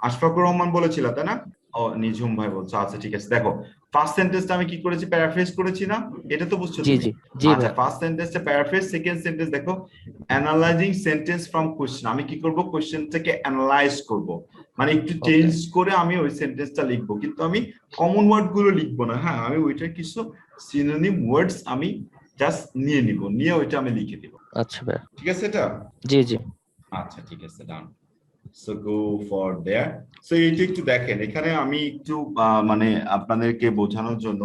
আশফাকুর রহমান বলেছিল তাই না? ও নিঝুম ভাই বলছে, আচ্ছা ঠিক আছে। দেখো ফার্স্ট সেন্টেন্সটা আমি কি করেছি, প্যারাফ্রেজ করেছি না, এটা তো বুঝছো জি তুমি? জি জি আচ্ছা, ভাই। ফার্স্ট সেন্টেন্সটা প্যারাফ্রেজ, সেকেন্ড সেন্টেন্স দেখো অ্যানালাইজিং সেন্টেন্স ফ্রম কোশ্চেন। আমি কি করব, কোশ্চেনটাকে অ্যানালাইজ করব, মানে একটু চেঞ্জ করে আমি ওই সেন্টেন্সটা লিখবো, কিন্তু আমি কমন ওয়ার্ড গুলো লিখবো না। হ্যাঁ, আমি ওইটার কিছু সিনোনিম ওয়ার্ডস আমি জাস্ট নিয়ে নিব, নিয়ে ওইটা আমি লিখে দিব। আচ্ছা ভাই, ঠিক আছে এটা? জি জি আচ্ছা ঠিক আছে, done. So go for there. So এইটা একটু দেখেন, এখানে আমি একটু মানে আপনাদেরকে বোঝানোর জন্য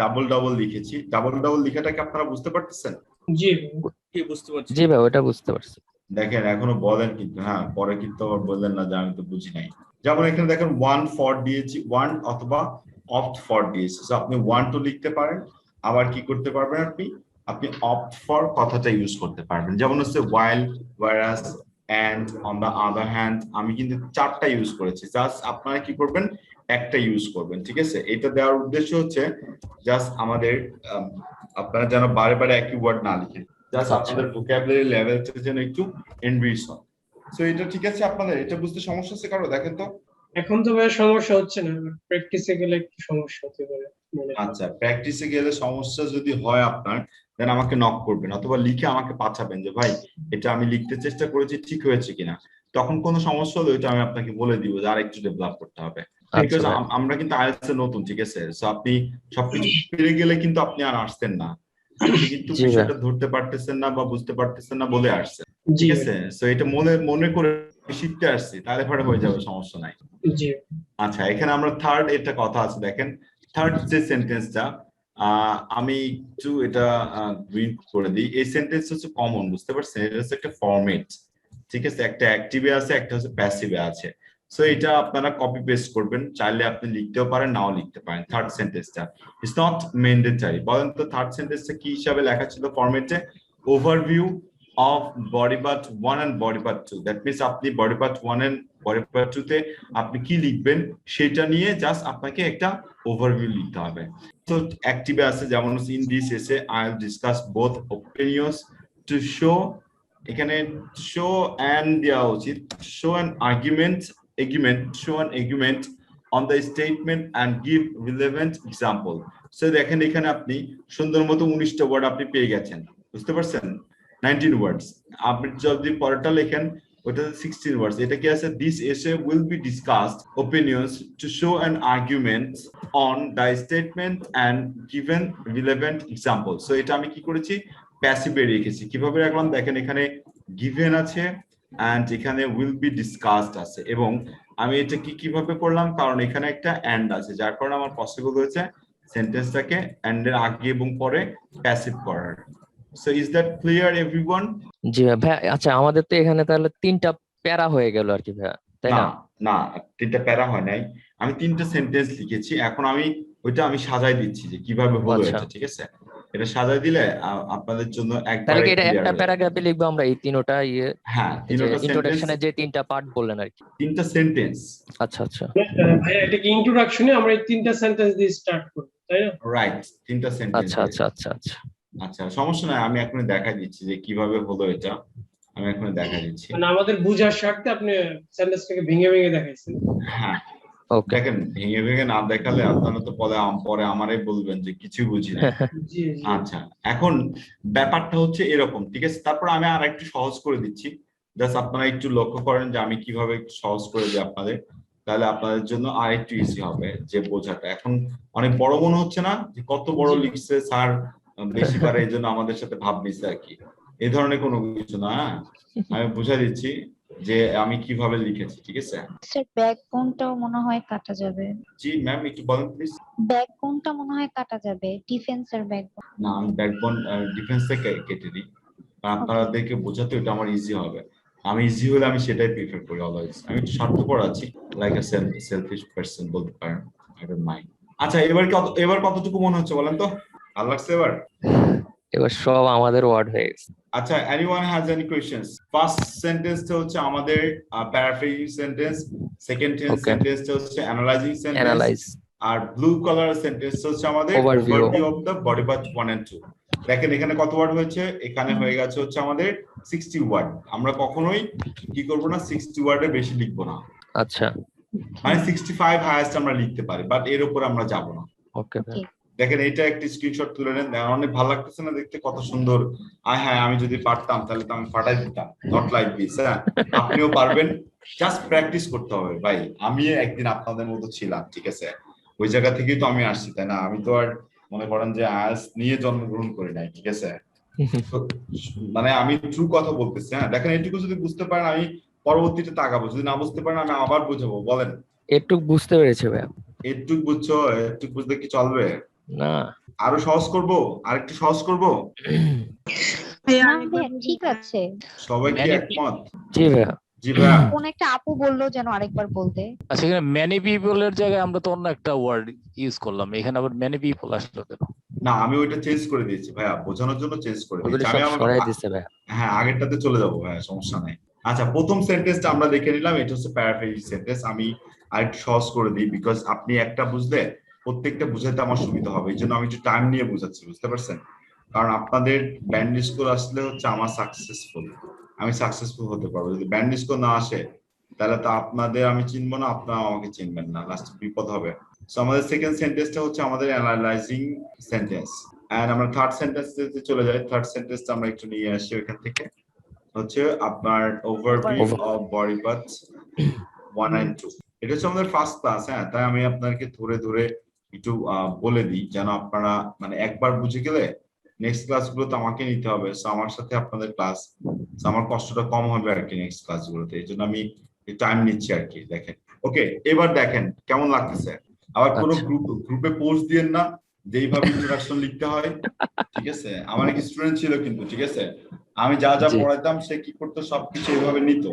ডাবল ডাবল লিখেছি। ডাবল ডাবল লেখাটাকে আপনারা বুঝতে পারতেছেন? জি কি বুঝতে পারছি। জি ভাই, ওটা বুঝতে পারছি। দেখেন এখনো বলেন কিন্তু, হ্যাঁ পরে কিন্তু আবার বললেন না যে আমি তো বুঝি নাই। যেমন এখানে দেখেন ওয়ান ফর দিয়েছি, ওয়ান অথবা অপ্ট ফর দিয়েছি। সো আপনি ওয়ান টু লিখতে পারেন, আবার কি করতে পারবেন আপনি, আপনি অপ্ট ফর কথাটা ইউজ করতে পারবেন। যেমন হচ্ছে while, whereas, and, on the other hand। আমি কিন্তু চারটা ইউজ করেছি, জাস্ট আপনারা কি করবেন, একটা ইউজ করবেন। ঠিক আছে, এটা দেওয়ার উদ্দেশ্য হচ্ছে জাস্ট আমাদের আপনারা যেন বারে বারে একই ওয়ার্ড না লিখেন, জাস্ট আপনাদের ভোকাবুলারি লেভেলটা যেন একটু এনরিচ হয়। সো এটা ঠিক আছে আপনাদের? এটা বুঝতে সমস্যা হচ্ছে কারো? দেখেন তো। এখন তো ভাই সমস্যা হচ্ছে না, প্র্যাকটিসে গেলে একটু সমস্যা হতে পারে। আচ্ছা, প্র্যাকটিসে গেলে সমস্যা যদি হয় আপনার, দেন আমাকে নক করবেন অথবা লিখে আমাকে পাঠাবেন যে ভাই এটা আমি লিখতে চেষ্টা করেছি, ঠিক হয়েছে কিনা। তখন কোনো সমস্যা হলে ওইটা আমি আপনাকে বলে দিব যে আর একটু ডেভেলপ করতে হবে। বিকজ আমরা কিন্তু আইএলটিএস এর নতুন, ঠিক আছে? সো আপনি সবকিছু পেরে গেলে কিন্তু আপনি আর আসতেন না, আপনি কিন্তু বিষয়টা ধরতে পারতেছেন না বা বুঝতে পারতেছেন না বলে আসছেন। ঠিক আছে, সো এটা মনে মনে করে শিখতে আসছি, তাহলে পরে হয়ে যাবে, সমস্যা নাই। জি আচ্ছা, এখানে আমরা থার্ড একটা কথা আছে, দেখেন থার্ড যে সেন্টেন্সটা, আমি একটু এটা গ্রিন করে দিই। এই সেন্টেন্স হচ্ছে কমন, বুঝতে পারছেন? এটা হচ্ছে একটা ফরম্যাট। ঠিক আছে, একটা অ্যাক্টিভে আছে, একটা হচ্ছে প্যাসিভে আছে। সো এটা আপনারা কপি পেস্ট করবেন, চাইলে আপনি লিখতেও পারেন, নাও লিখতে পারেন। থার্ড সেন্টেন্সটা ইটস নট ম্যান্ডেটরি। বলেন তো থার্ড সেন্টেন্সটা কি হিসাবে লেখা ছিল ফরম্যাটে? Overview of body part 1 and body part 2। That means আপনি body part 1 and body part 2 তে আপনি কি লিখবেন সেটা নিয়ে জাস্ট আপনাকে একটা ওভারভিউ লিখতে হবে। তো অ্যাক্টিভে আছে, যেমন in this essay I will discuss both opinions to show, এখানে শো এন্ড দেওয়া উচিত, show an argument, show an argument on the statement and give relevant example. So দেখেন এখানে আপনি সুন্দর মতো 19টা ওয়ার্ড আপনি পেয়ে গেছেন, বুঝতে পারছেন? 19 ওয়ার্ডস। আপনি যদি পরেরটা লেখেন ওটা 16 ওয়ার্ডস। এটা কি আছে? This essay will be discussed opinions to show an argument on the statement and given relevant example. So এটা আমি কি করেছি, প্যাসিভে রেখেছি। কিভাবে রাখলাম দেখেন, এখানে গিভেন আছে এন্ড এখানে উইল বি ডিসকাসড আছে, এবং আমি এটা কিভাবে করলাম, কারণ এখানে একটা এন্ড আছে, যার কারণে আমার পসিবল হয়েছে সেন্টেন্সটাকে এন্ড এর আগে এবং পরে প্যাসিভ করার। So is that clear everyone? জি ভাই। আচ্ছা, আমাদের তো এখানে তাহলে 3টা প্যারা হয়ে গেল আর কি ভাই, তাই না? না, 3টা প্যারা হয় নাই, আমি 3টা সেন্টেন্স লিখেছি। এখন আমি ওইটা আমি সাজাই দিচ্ছি যে কিভাবে হলো এটা। ঠিক আছে, এটা সাজাই দিলে আপনাদের জন্য একবারে তাহলে এটা ক্লিয়ার একটা হয়ে যাবে। প্যারাগ্রাফে লিখবো আমরা এই তিনটা হ্যাঁ, 3টা ইন্ট্রোডাকশনে সেন্টেন্স, যে 3টা পার্ট বললেন আর কি। 3টা সেন্টেন্স। আচ্ছা আচ্ছা ভাইয়া, এটা কি ইন্ট্রোডাকশনে আমরা এই 3টা সেন্টেন্স দিয়ে স্টার্ট করব, তাই না? রাইট, 3টা সেন্টেন্স। আচ্ছা আচ্ছা আচ্ছা আচ্ছা আচ্ছা, সমস্যা নাই, আমি এখন দেখাই দিচ্ছি যে কিভাবে হলো এটা, আমি এখন দেখাই দিচ্ছি। মানে আমাদের বুঝার স্বার্থে আপনি সেন্টেন্সটাকে ভেঙে ভেঙে দেখাইছেন। হ্যাঁ, ওকে। দেখেন ভেঙে ভেঙে না দেখালে আপনারা তো পরে আমারই বলবেন যে কিছু বুঝি না। জি জি আচ্ছা, এখন ব্যাপারটা হচ্ছে এরকম, ঠিক আছে? তারপর আমি আর একটু সহজ করে দিচ্ছি, জাস্ট আপনারা একটু লক্ষ্য করেন যে আমি কিভাবে একটু সহজ করে দিই আপনাদের, তাহলে আপনাদের জন্য আর একটু ইজি হবে যে বোঝাটা। এখন অনেক বড় মনে হচ্ছে না যে কত বড় লিখছে স্যার, বেশি পারে এই জন্য আমাদের সাথে ভাব নিচ্ছে আর কি, এই ধরনের কোনো কিছু না। আমি বুঝা দিচ্ছি যে আমি কিভাবে লিখেছি, ঠিক আছে? স্যার ব্যাকবোনটাও মনে হয় কাটা যাবে। জি ম্যাম, একটু বলেন প্লিজ। ব্যাকবোনটা মনে হয় কাটা যাবে, ডিফেন্সের ব্যাকবোন। না, আমি ব্যাকবোন ডিফেন্স থেকে কেটে দিই, আপনাদেরকে বোঝাতে এটা আমার ইজি হবে। আমি ইজি হলে আমি সেটাই প্রিফার করি অলওয়েজ। আমি একটু স্বার্থপর আছি, লাইক আ সেলফিশ পারসন বলতে পারেন, আই ডোন্ট মাইন্ড। আচ্ছা, এবার কতটুকু মনে হচ্ছে বলেন তো? ভালো লাগছে এবার? এবার সব আমাদের ওয়ার্ড হয়ে গেছে। আচ্ছা, anyone has any questions? First sentence টা হচ্ছে আমাদের paraphrasing sentence, second Okay. sentence টা হচ্ছে analyzing sentence, অ্যানালাইজ, আর blue color sentence টা হচ্ছে আমাদের Overview. overview of the body part 1 and 2. দেখেন এখানে কত ওয়ার্ড হয়েছে, এখানে হয়ে গেছে হচ্ছে আমাদের 60 ওয়ার্ড। আমরা কখনোই কি করব না, 60 ওয়ার্ডের বেশি লিখবো না, আচ্ছা মানে 65 হাইয়েস্ট আমরা লিখতে পারি, বাট এর উপর আমরা যাব না। ওকে দেখেন এটা একটা স্ক্রিনশট তুলে নেন, অনেক ভালো লাগতেছে না দেখতে, কত সুন্দর। হ্যাঁ, আমি যদি পারতাম তাহলে তো আমি ফাটাই দিতাম, নট লাইক দিস। হ্যাঁ, আপনিও পারবেন, জাস্ট প্র্যাকটিস করতে হবে ভাই। আমি একদিন আপনাদের মতো ছিলাম, ঠিক আছে, ওই জায়গা থেকেই তো আমি আসছি, তাই না? আমি তো আর মনে করেন যে আজ নিয়ে জন্মগ্রহণ করি নাই, ঠিক আছে, মানে আমি ট্রু কথা বলতেছি। হ্যাঁ, দেখেন এটুকু যদি বুঝতে পারেন আমি পরবর্তীতে তাকাবো, যদি না বুঝতে পারেন আমি আবার বুঝাবো। বলেন, একটু বুঝতে পেরেছে ভাইয়া? একটু বুঝছো? একটু বুঝলে কি চলবে? না আরো সহজ করব, আরেকটু সহজ করব। না ভাইয়া, ঠিক আছে। সবাই কি একমত? জি ভাইয়া। জি ভাইয়া। কোন একটা আপু বললো যেন আরেকবার বলতে। আচ্ছা, এখানে মেনি পিপলের জায়গায় আমরা তো অন্য একটা ওয়ার্ড ইউজ করলাম, এখানে আবার মেনি পিপল আসলো কেন? না, আমি ওইটা চেঞ্জ করে দিয়েছি ভাইয়া, বোঝানোর জন্য চেঞ্জ করে ওগুলো দিয়েছি। সব আমি সরাই দিছে ভাইয়া। হ্যাঁ, আগেরটাতে চলে যাবো ভাইয়া, সমস্যা নাই। আচ্ছা, প্রথম সেন্টেন্সটা আমরা দেখে নিলাম, এটা হচ্ছে প্যারাফ্রেজিং সেন্টেন্স। আমি আরেকটু সহজ করে দিই, বিকজ আপনি একটা বুঝলে প্রত্যেকটা বুঝাতে আমার সুবিধা হবে, এই জন্য আমি একটু টাইম নিয়ে বুঝাচ্ছি, বুঝতে পারছেন? কারণ আপনাদের ব্যান্ড স্কোর আসলে হচ্ছে আমার সাকসেসফুল, আমি সাকসেসফুল হতে পারবো। যদি ব্যান্ড স্কোর না আসে তাহলে তো আপনাদের আমি চিনবো না, আপনারা আমাকে চিনবেন না, লাস্ট বিপদ হবে। সো আমাদের সেকেন্ড সেন্টেন্সটা হচ্ছে আমাদের অ্যানালাইজিং সেন্টেন্স। এন্ড আমরা থার্ড সেন্টেন্সে চলে যাই। থার্ড সেন্টেন্সটা আমরা একটু নিয়ে আসি ওইখান থেকে, হচ্ছে আপনার overview of body parts 1 and 2। এটা হচ্ছে আমাদের ফার্স্ট ক্লাস। হ্যাঁ, তাই আমি আপনাকে ধরে ধরে একটু বলে দিই, যেন আপনারা মানে একবার বুঝে গেলে নেক্সট ক্লাসগুলোতে আমাকে নিতে হবে। সো আমার সাথে আপনাদের ক্লাস, আমার কষ্টটা কম হবে আর কি নেক্সট ক্লাসগুলোতে, এই জন্য আমি টাইম নিচ্ছি আর কি। দেখেন, ওকে, এবার দেখেন কেমন লাগতেছে। আবার কোনো গ্রুপে পোস্ট দিয়েন না যেইভাবে ইন্ট্রোডাকশন লিখতে হয়, ঠিক আছে? আমার এক স্টুডেন্ট ছিল কিন্তু, ঠিক আছে, আমি যা যা পড়াইতাম সে কি করতো, সবকিছু এইভাবে নিত,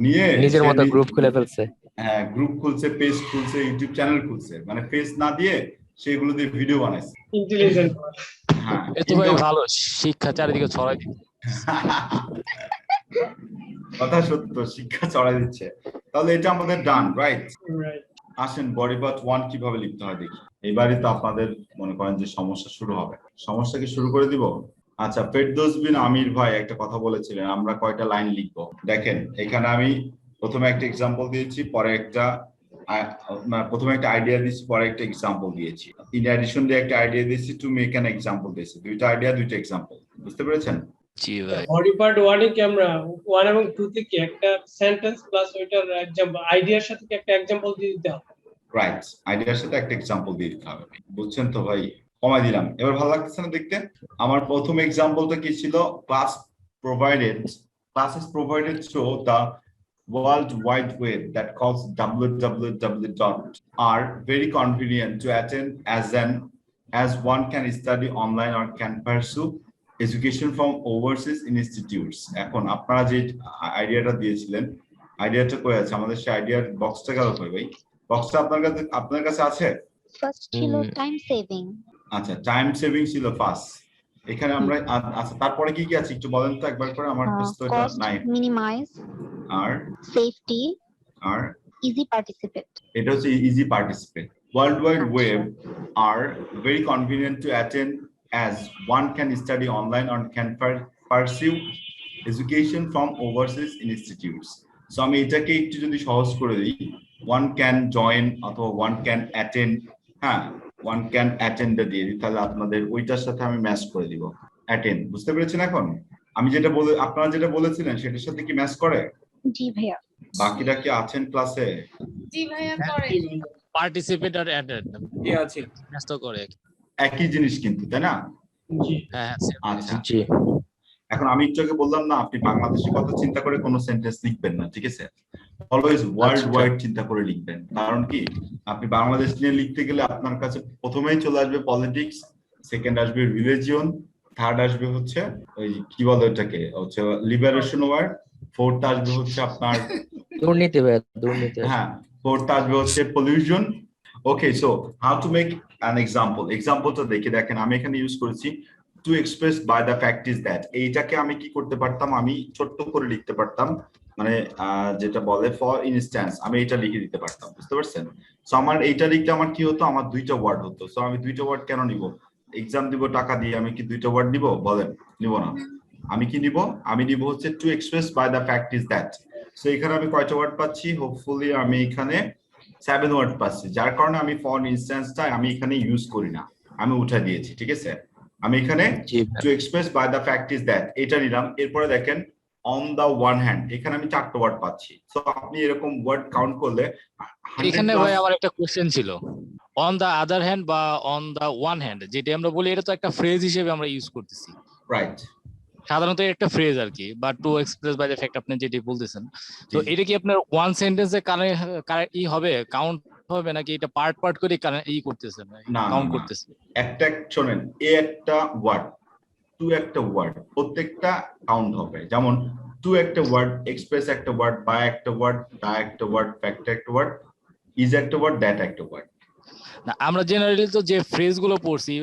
নিয়ে নিজের মতো গ্রুপ খুলে ফেলছে। হ্যাঁ, গ্রুপ খুলছে, পেজ খুলছে, ইউটিউব চ্যানেল খুলছে, মানে পেজ না দিয়ে সেগুলো দিয়ে ভিডিও বানাইছে। ইন্টেলিজেন্ট। হ্যাঁ, এত ভাই ভালো, শিক্ষা চারিদিকে ছড়াই দিচ্ছে। কথা সত্য, শিক্ষা ছড়াই দিচ্ছে। তাহলে এটা আমাদের ডান, রাইট? রাইট। আসেন বডি পার্ট 1 কিভাবে লিখতে হয় দেখি। এবারই তো আপনাদের মনে করেন যে সমস্যা শুরু হবে। সমস্যা কি শুরু করে দিব? আচ্ছা, ফেরদৌস বিন আমির ভাই একটা কথা বলেছিলেন আমরা কয়টা লাইন লিখবো। দেখেন এখানে আমি প্রথমে একটা এক্সাম্পল দিয়েছি, পরে একটা প্রথমে একটা আইডিয়া দিয়েছি, পরে একটা এক্সাম্পল দিয়েছি। ইন অ্যাডিশন দিয়ে একটা আইডিয়া দিয়েছি, টু মেক অ্যান এক্সাম্পল দিয়েছি। দুইটা আইডিয়া, দুইটা এক্সাম্পল, বুঝতে পেরেছেন? জি ভাই। বডি পার্ট 1 এ কি আমরা 1 এবং 2 তে কি একটা সেন্টেন্স প্লাস ওইটার এক্সাম্পল আইডিয়ার সাথে কি একটা এক্সাম্পল দিয়ে দিতে হবে? রাইট, আইডিয়ার সাথে একটা এক্সাম্পল দিয়ে দিতে হবে। বুঝছেন তো ভাই? কমাই দিলাম, এবার ভালো লাগতেছে না দেখতে? আমার প্রথম এক্সাম্পলটা কি ছিল? classes provided through the World Wide Web that calls www. are very convenient to attend as one can study online or can pursue education from overseas institutes. এখন আপনারা যে আইডিয়াটা দিয়েছিলেন, আইডিয়াটা কই আছে? আমাদের সেই আইডিয়ার বক্সটা গেল কই ভাই? বক্সটা আপনার কাছে আছে? ফার্স্ট ছিল টাইম সেভিং। আচ্ছা, টাইম সেভিং ছিল ফার্স্ট। এখানে আমরা আচ্ছা, তারপরে কি কি আছে একটু বলেন তো একবার করে, আমার কাছে তো এটা নাই। মিনিমাইজ, আর সেফটি, আর ইজি পার্টিসিপেট। এটা হচ্ছে easy participate. World wide web are very convenient to attend as one can study online or can pursue education from overseas institutes. So আমি এটাকে একটু যদি সহজ করে দিই, one can join অথবা one can attend, হ্যাঁ one can attend দিয়ে দিই, তাহলে আপনাদের ওইটার সাথে আমি ম্যাচ করে দিব। attend, বুঝতে পেরেছেন? এখন আমি যেটা বলে আপনারা যেটা বলেছিলেন সেটার সাথে কি ম্যাচ করে? জি ভাইয়া। বাকিরা কি আছেন ক্লাসে? জি ভাইয়া করে। পার্টিসিপেট আর অ্যাটেন্ড জি আছে, ম্যাচ তো করে একই জিনিস কিন্তু, তাই না? জি। হ্যাঁ আচ্ছা, জি। এখন আমি একটু আগে বললাম না, আপনি বাংলাদেশের কথা চিন্তা করে কোনো সেন্টেন্স লিখবেন না, ঠিক আছে? অলওয়েজ ওয়ার্ল্ড ওয়াইড চিন্তা করে লিখবেন। কারণ কি, আপনি বাংলাদেশ নিয়ে লিখতে গেলে আপনার কাছে প্রথমেই চলে আসবে পলিটিক্স, সেকেন্ড আসবে রিলিজিয়ন, থার্ড আসবে হচ্ছে ওই কি বলে ওটাকে হচ্ছে লিবারেশন ওয়ার, ফোর্থ আসবে হচ্ছে আপনার দুর্নীতি ভাই, দুর্নীতি। হ্যাঁ, ফোর্থ আসবে হচ্ছে pollution. Okay, so how to make an example. এক্সাম্পলটা দেখে দেখেন, আমি এখানে ইউজ করেছি to express by the fact is that, এইটাকে আমি কি করতে পারতাম, আমি ছোট্ট করে লিখতে পারতাম, মানে যেটা বলে ফর ইনস্ট্যান্স, আমি এটা লিখে দিতে পারতাম, বুঝতে পারছেন? সো আমার এইটা লিখতে আমার কি হতো, আমার দুইটা ওয়ার্ড হতো। সো আমি দুইটা ওয়ার্ড কেন নিব, এক্সাম দিব টাকা দিয়ে, আমি কি দুইটা ওয়ার্ড নিব? বলেন, নিব না। আমি কি নিব, আমি নিব হচ্ছে to express by the fact is that. So এখানে আমি কয়টা ওয়ার্ড পাচ্ছি, হোপফুলি আমি এখানে 7 ওয়ার্ড পাচ্ছি, যার কারণে আমি ফর ইনস্ট্যান্সটা আমি এখানে ইউজ করি না, আমি উঠে দিয়েছি, ঠিক আছে? আমি এখানে to express by the fact is that এটা নিলাম। এরপরে দেখেন অন দা ওয়ান হ্যান্ড, এখানে আমি 4টা ওয়ার্ড পাচ্ছি। সো আপনি এরকম ওয়ার্ড কাউন্ট করলে এখানে ভাই আমার একটা কোশ্চেন ছিল, অন দা আদার হ্যান্ড বা অন দা ওয়ান হ্যান্ড যেটা আমরা বলি, এটা তো একটা ফ্রেজ হিসেবে আমরা ইউজ করতেছি, রাইট? সাধারণত একটা ফ্রেজ আর কি, বা to express by the fact আপনি যেটি বলতেছেন। তো এটা কি আপনার ওয়ান সেন্টেন্সে ই হবে, কাউন্ট হবে, নাকি এটা পার্ট পার্ট করে ই করতেছেন, না কাউন্ট করতেছেন? একটা শোনেন, এ একটা ওয়ার্ড, টু একটা ওয়ার্ড, প্রত্যেকটা কাউন্ট হবে। যেমন টু একটা ওয়ার্ড, এক্সপ্রেস একটা ওয়ার্ড, বাই একটা ওয়ার্ড, দা একটা ওয়ার্ড, ফ্যাক্ট একটা ওয়ার্ড, ইজ একটা ওয়ার্ড, দ্যাট একটা ওয়ার্ড। না, আমরা জেনারেলি তো যে ফ্রেজ গুলো পড়ছি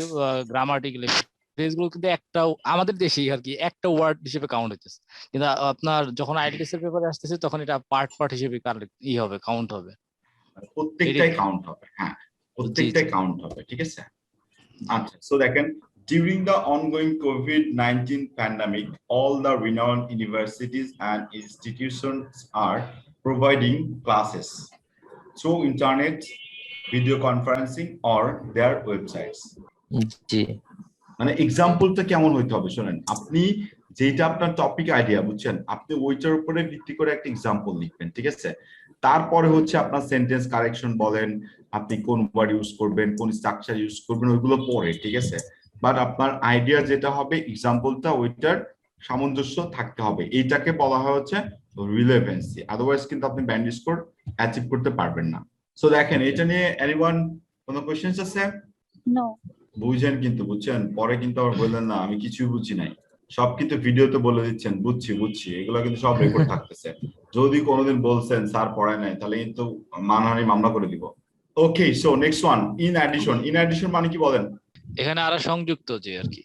গ্রামাটিক্যালি, ফ্রেজ গুলো কিন্তু একটা আমাদের দেশেই আর কি একটা ওয়ার্ড হিসেবে কাউন্ট হইতেছে, কিন্তু আপনার যখন আইডিএস এর পেপারে আসতেছে তখন এটা পার্ট পার্ট হিসেবে হবে, কাউন্ট হবে। প্রত্যেকটাই কাউন্ট হবে, হ্যাঁ প্রত্যেকটাই কাউন্ট হবে, ঠিক আছে? আচ্ছা, সো দেখেন, during the ongoing COVID-19 pandemic, all the renowned universities and institutions are providing classes through internet, video conferencing or their websites. জি, মানে এক্সাম্পলটা কেমন হইতে হবে শোনেন, আপনি যেটা আপনার টপিক আইডিয়া, বুঝছেন, আপনি ওইটার উপরে ভিত্তি করে একটা এক্সাম্পল লিখবেন, ঠিক আছে? তারপরে হচ্ছে আপনার সেন্টেন্স কারেকশন বলেন, আপনি কোন ওয়ার্ড ইউজ করবেন, কোন স্ট্রাকচার ইউজ করবেন, ওইগুলো পরে, ঠিক আছে? বাট আপনার আইডিয়া যেটা হবে, এক্সাম্পলটা ওইটার সামঞ্জস্য থাকতে হবে, এইটাকে বলা হয় হচ্ছে রিলেভেন্সি। আদারওয়াইজ কিন্তু আপনি ব্যান্ড স্কোর অ্যাচিভ করতে পারবেন না। সো দেখেন, এটা নিয়ে এনিওয়ান কোনো কোশ্চেনস আছে? নো। বুঝেন কিন্তু, বুঝছেন, পরে কিন্তু আবার বললেন না আমি কিছুই বুঝি নাই, সব কিন্তু ভিডিওতে বলে দিচ্ছেন বুঝছি বুঝছি, এগুলো কিন্তু সব রেকর্ড থাকতেছে। যদি কোনোদিন বলছেন স্যার পড়ায় নাই, তাহলে কিন্তু মানহানি মামলা করে দিব। Okay, so next one, in addition. In addition মানে কি বলেন? এখানে আরো সংযুক্ত যে আর কি।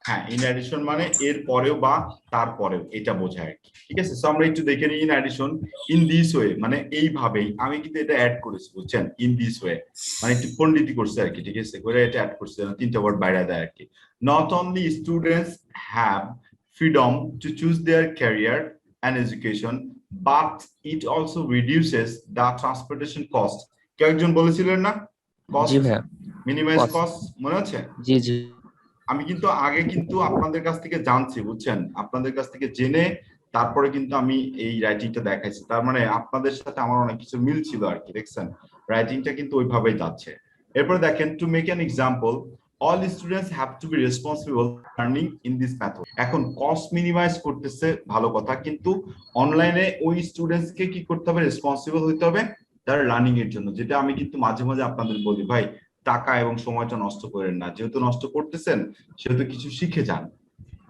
হ্যাঁ, ইন অ্যাডিশন মানে এর পরেও বা তারপরেও, এটা বোঝায় আর কি, ঠিক আছে? সো আমরা একটু দেখে নিই, in addition in this way মানে এইভাবেই, আমি কিন্তু এটা অ্যাড করেছি, বুঝছেন? ইন দিস ওয়ে মানে একটু পন্ডিতি করছে আর কি, ঠিক আছে? করে এটা অ্যাড করছে, 3টা ওয়ার্ড বাইরে দেয় আর কি। Not only students have freedom to choose there career and education, but it also reduces the transportation cost. কেউ একজন বলেছিলেন না, কস্ট মিনিমাইজ কস্ট, মনে আছে? জি জি। আমি কিন্তু আগে কিন্তু আপনাদের কাছ থেকে জানছি, বুঝছেন, আপনাদের কাছ থেকে জেনে তারপরে কিন্তু আমি এই রাইটিংটা দেখাইছি। তার মানে আপনাদের সাথে আমার অনেক কিছু মিল ছিল আর কি, দেখছেন? রাইটিংটা কিন্তু ওইভাবেই যাচ্ছে। এরপরে দেখেন, two make an example, all students have to be responsible learning in this method. এখন কস্ট মিনিমাইজ করতেছে, ভালো কথা, কিন্তু অনলাইনে ওই স্টুডেন্টসকে কি করতে হবে, রেসপন্সিবল হইতে হবে তার লার্নিং এর জন্য। যেটা আমি কিন্তু মাঝে মাঝে আপনাদের বলি, ভাই টাকা এবং সময়টা নষ্ট করেন না, যেহেতু নষ্ট করতেছেন সেহেতু কিছু শিখে যান।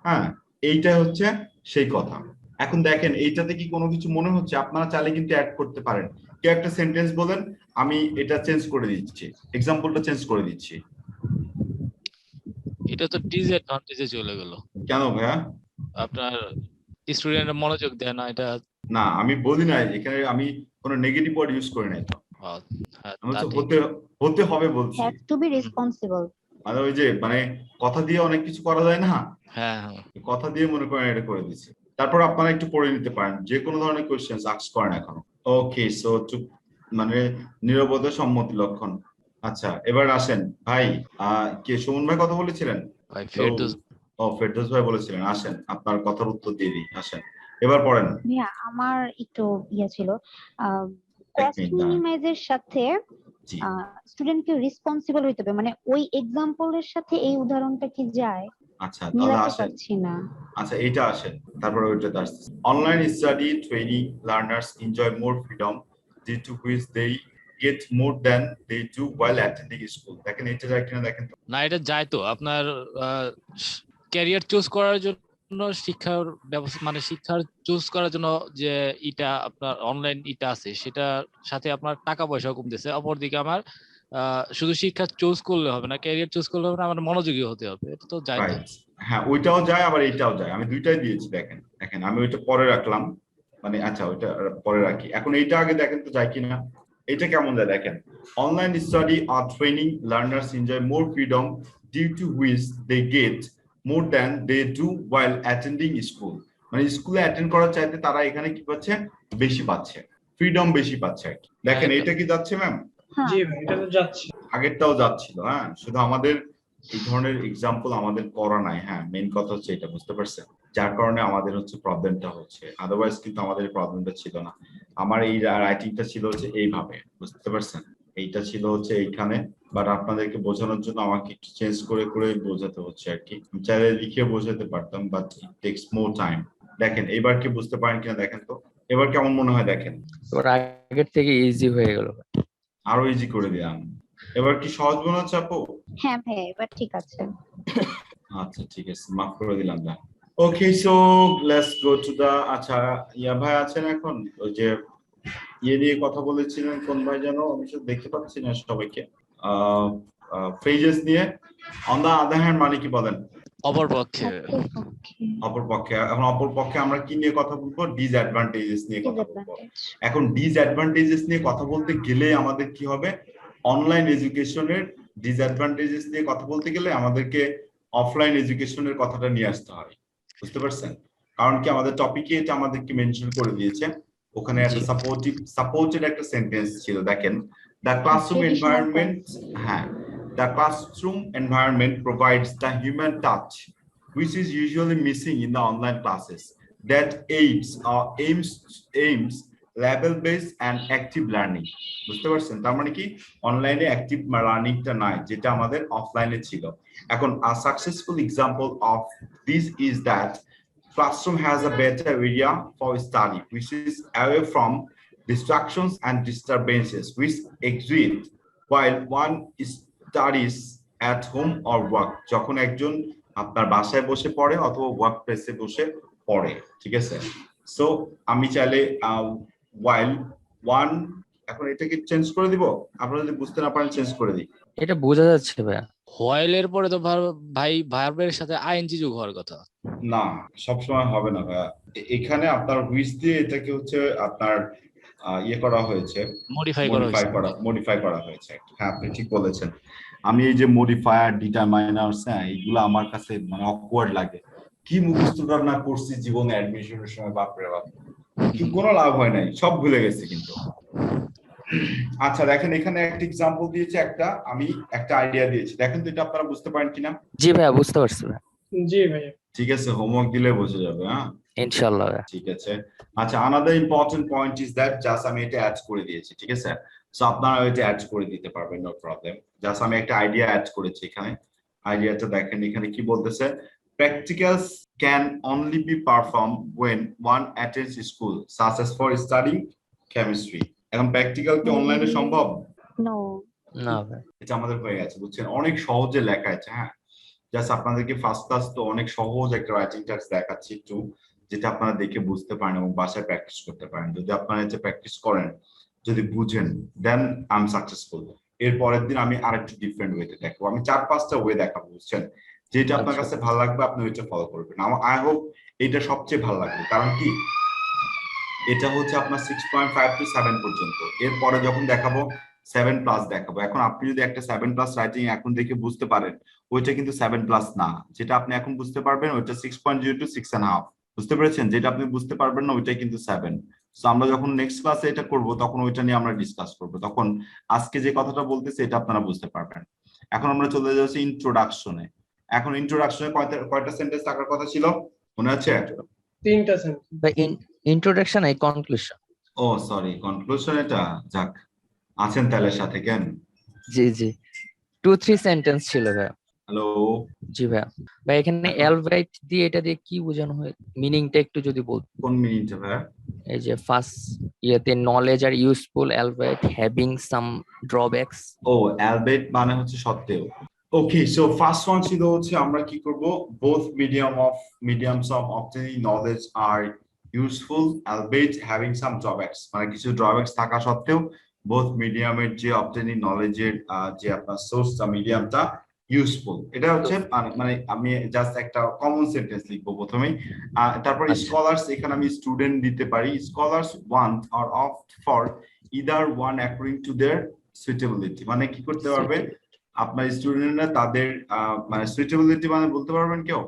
হ্যাঁ, এইটা হচ্ছে সেই কথা। এখন দেখেন, এইটাতে কি কোনো কিছু মনে হচ্ছে? আপনারা চাইলে কিন্তু অ্যাড করতে পারেন। কেউ একটা সেন্টেন্স বলেন, আমি এটা চেঞ্জ করে দিচ্ছি, এক্সাম্পলটা চেঞ্জ করে দিচ্ছি। এটা তো ডিসঅ্যাডভান্টেজে চলে গেল। কেন ভাইয়া? আপনার স্টুডেন্টরা মনোযোগ দেয় না, এটা না আমি বলি না, এখানে আমি কোনো নেগেটিভ ওয়ার্ড ইউজ করি নাই তো, আমি তো হতে হবে বলছি। হ্যাভ টু বি রেসপন্সিবল মানে ওই যে মানে কথা দিয়ে অনেক কিছু করা যায় না, হ্যাঁ কথা দিয়ে মনে করেন এটা করে দিচ্ছি। তারপর আপনারা একটু পড়ে নিতে পারেন, যে কোনো ধরনের কোয়েশ্চেন আস্ক করেন এখনো। ওকে, সো চুপ মানে নীরবতা সম্মতি লক্ষণ। আচ্ছা, এবার আসেন ভাই, কে সুমন ভাই কথা বলেছিলেন? ভাই ফেরদৌস। ও ফেরদৌস ভাই বলেছিলেন, আসেন আপনার কথার উত্তর দিয়ে দিই, আসেন এবার পড়েন। ভাইয়া আমার একটু ছিল কস্ট মিনিমাইজের সাথে স্টুডেন্টকে রেসপন্সিবল হইতে হবে, মানে ওই এক্সাম্পলের সাথে এই উদাহরণটা কি যায়? আচ্ছা তাহলে আসেন, আচ্ছা এইটা আসেন, তারপরে ওইটাতে আসছে। Online study training learners enjoy more freedom due to which they get more than they do while attending school। দেখেন এটা যায় কিনা দেখেন। না, এটা যায় তো। আপনার ক্যারিয়ার চুজ করার জন্য শিক্ষার ব্যবস্থা, মানে শিক্ষার চুজ করার জন্য যে এটা আপনার অনলাইন এটা আছে, সেটার সাথে আপনার টাকা পয়সাও কমতেছে। অপরদিকে আমার শুধু শিক্ষা চুজ করলে হবে না, ক্যারিয়ার চুজ করলে হবে না, আমার মনোযোগী হতে হবে, এটা তো যায় তো। রাইট, হ্যাঁ ওইটাও যায় আবার এইটাও যায়, আমি দুইটাই দিয়েছি। দেখেন দেখেন আমি ওইটা পরে রাখলাম, মানে আচ্ছা ওইটা পরে রাখি, এখন এইটা আগে দেখেন তো যায় কিনা। এটা কেমন যায় দেখেন, অনলাইন স্টাডি আর training learners enjoy more freedom due to which they get more than they do while attending school. মানে স্কুলে অ্যাটেন্ড করার চাইতে তারা এখানে কি পাচ্ছে, বেশি পাচ্ছে, ফ্রিডম বেশি পাচ্ছে আর কি। দেখেন এটা কি যাচ্ছে ম্যাম? জি ভাই, এটা তো যাচ্ছে। আগেরটাও যাচ্ছিল, হ্যাঁ, শুধু আমাদের এই ধরনের এক্সাম্পল আমাদের করা নাই। হ্যাঁ, মেইন কথা হচ্ছে এটা, বুঝতে পারছেন, যার কারণে আমাদের হচ্ছে প্রবলেমটা হচ্ছে, আদারওয়াইজ কিন্তু আমাদের প্রবলেমটা ছিল না। আমার এই রাইটিংটা ছিল হচ্ছে এইভাবে, বুঝতে পারছেন, এইটা ছিল হচ্ছে এইখানে, বাট আপনাদেরকে বোঝানোর জন্য আমাকে একটু চেঞ্জ করে করে বোঝাতে হচ্ছে আর কি। আমি চাইলে লিখে বোঝাতে পারতাম, but it tax more time. দেখেন এবার কি বুঝতে পারেন কিনা দেখেন তো, এবার কেমন মনে হয় দেখেন, এবার আগের থেকে ইজি হয়ে গেল। আরো ইজি করে দিলাম। এবার কি সহজ মনে হচ্ছে আপু? হ্যাঁ ভাই, এবার ঠিক আছে। আচ্ছা ঠিক আছে, মাফ করে দিলাম না। Okay, so let's go to the, আচ্ছা ইয়া ভাই আছেন এখন, ওই যে ইয়ে নিয়ে কথা বলেছিলেন কোন ভাই যেন, আমি তো দেখতে পাচ্ছি না সবাইকে, ফ্রেজেস নিয়ে। অন দা আদার হ্যান্ড মানে কি বলেন? অপরপক্ষে। অপরপক্ষে, এখন অপরপক্ষে আমরা কি নিয়ে কথা বলবো? ডিসঅ্যাডভান্টেজেস নিয়ে কথা বলবো। এখন ডিসঅ্যাডভান্টেজেস নিয়ে কথা বলতে গেলে আমাদের কি হবে, অনলাইন এডুকেশনের ডিসঅ্যাডভান্টেজেস নিয়ে কথা বলতে গেলে আমাদেরকে অফলাইন এডুকেশনের কথাটা নিয়ে আসতে হয়, বুঝতে পারছেন? কারণ কি আমাদের টপিকে এটা আমাদেরকে মেনশন করে দিয়েছে, ওখানে একটা সাপোর্টেড একটা সেন্টেন্স ছিল, দেখেন দ্য ক্লাসরুম এনভায়রনমেন্ট, হ্যাঁ, the classroom environment provides the human touch which is usually missing in the online classes that aims level-based and active learning. বুঝতে পারছেন, তার মানে কি অনলাইনে অ্যাক্টিভ লার্নিংটা নাই, যেটা আমাদের অফলাইনে ছিল। এখন a successful example of this is that classroom has a better area for study which is away from distractions and disturbances which exist while one studies at home or work। যখন একজন আপনার বাসায় বসে পড়ে অথবা ওয়ার্ক প্লেসে বসে পড়ে, ঠিক আছে। সো আমি চাইলে while one, এখন এটাকে চেঞ্জ করে দিব, আপনারা যদি বুঝতে না পারেন চেঞ্জ করে দিই। এটা বোঝা যাচ্ছে ভাইয়া। হোয়াইলের পরে তো ভাই ভার্বের সাথে আইএনজি যোগ হওয়ার কথা। না, সবসময় হবে না ভাইয়া, এখানে আপনার হুইচ দিয়ে এটাকে হচ্ছে আপনার ইয়ে করা হয়েছে, মডিফাই করা হয়েছে। হ্যাঁ আপনি ঠিক বলেছেন। আমি এই যে মডিফায়ার, ডিটারমাইনার্স, হ্যাঁ এইগুলো আমার কাছে মানে অকওয়ার্ড লাগে, কি মুখস্থটা না করছি জীবনে অ্যাডমিশনের সময়, বাপরে বাপ, কি কোনো লাভ হয় নাই, সব ভুলে গেছে কিন্তু। আচ্ছা দেখেন এখানে একটা এক্সাম্পল দিয়েছে, আমি একটা আইডিয়া দিয়েছি, দেখেন তো এটা আপনারা বুঝতে পারেন কিনা। জি ভাইয়া, বুঝতে পারছি ভাইয়া। জি ভাইয়া, ঠিক আছে, হোমওয়ার্ক দিলে বোঝা যাবে। হ্যাঁ ইনশাআল্লাহ ভাইয়া। ঠিক আছে। আচ্ছা another important point is that, just আমি এটা অ্যাড করে দিয়েছি, ঠিক আছে। সো আপনারা এটা অ্যাড করে দিতে পারবেন, নো প্রবলেম। জাস্ট আমি একটা আইডিয়া অ্যাড করেছি এখানে। আইডিয়াটা দেখেন এখানে কি বলতেছে, practicals can only be performed when one attends school such as for studying chemistry। এখন প্র্যাকটিক্যাল কি অনলাইনে সম্ভব? নো, না ভাই, এটা আমাদের হয়ে গেছে, বুঝছেন, অনেক সহজে লেখা আছে। হ্যাঁ জাস্ট আপনাদেরকে ফার্স্ট ক্লাস তো অনেক সহজ একটা রাইটিং টাস্ক দেখাচ্ছি একটু, যেটা আপনারা দেখে বুঝতে পারেন এবং বাসায় প্র্যাকটিস করতে পারেন। যদি আপনারা এটা প্র্যাকটিস করেন, যদি বুঝেন, দেন আই এম সাকসেসফুল। এর পরের দিন আমি আরেকটু ডিফারেন্ট ওয়েতে দেখাবো, আমি 4-5টা ওয়ে দেখাবো, বুঝছেন, যেটা আপনার কাছে ভালো লাগবে আপনি ওইটা ফলো করবেন। আই হোপ এটা সবচেয়ে ভালো লাগবে, কারণ কি এটা হচ্ছে আপনার 6.5 to 7 পর্যন্ত। এরপরে যখন দেখাবো 7+ দেখাবো। এখন আপনি যদি একটা 7+ রাইটিং এখন দেখে বুঝতে পারেন, ওইটা কিন্তু 7+ না, যেটা আপনি এখন বুঝতে পারবেন ওইটা 6.0 to 6.5, বুঝতে পেরেছেন? যেটা আপনি বুঝতে পারবেন না ওইটাই কিন্তু 7। সো আমরা যখন নেক্সট ক্লাসে এটা করব তখন ওইটা নিয়ে আমরা ডিসকাস করব, তখন আজকে যে কথাটা বলতেছি এটা আপনারা বুঝতে পারবেন। এখন আমরা চলে যাচ্ছি ইন্ট্রোডাকশনে। এখন ইন্ট্রোডাকশনে কয়টা সেন্টেন্স থাকার কথা ছিল মনে আছে? 3টা সেন্টেন্স। ইন্ট্রোডাকশন আর কনক্লুশন। ও সরি, কনক্লুশন এটা, যাক আছেন তাহলে সাথে কেন? জি জি, 2-3 সেন্টেন্স ছিল ভাই। হ্যালো জি ভাই, ভাই এখানে অ্যালবাইট দিয়ে এটা দিয়ে কি বোঝানো হয়, মিনিংটা একটু যদি বলতেন। কোন মিনিংটা ভাই? এই যে ফার্স্ট ইয়েতে knowledge are useful, অ্যালবাইট having some drawbacks. O albeit মানে হচ্ছে সত্ত্বেও। ওকে, সো ফার্স্ট ওয়ান ছিল হচ্ছে আমরা কি করব, both mediums of obtaining knowledge are useful, albeit having some drawbacks, মানে কিছু ড্রব্যাকস থাকা সত্ত্বেও বোথ মিডিয়ামের যে অবটেনিং নলেজের যে আপনার সোর্সটা মিডিয়ামটা ইউজফুল, এটা হচ্ছে মানে আমি জাস্ট একটা কমন সেন্টেন্স লিখবো প্রথমেই। তারপর স্কলার্স, এখানে আমি স্টুডেন্ট দিতে পারি। Scholars want or opt for either one according to their suitability, মানে কি করতে পারবে আপনার স্টুডেন্টরা তাদের মানে সুইটেবিলিটি মানে বলতে পারবেন কেউ?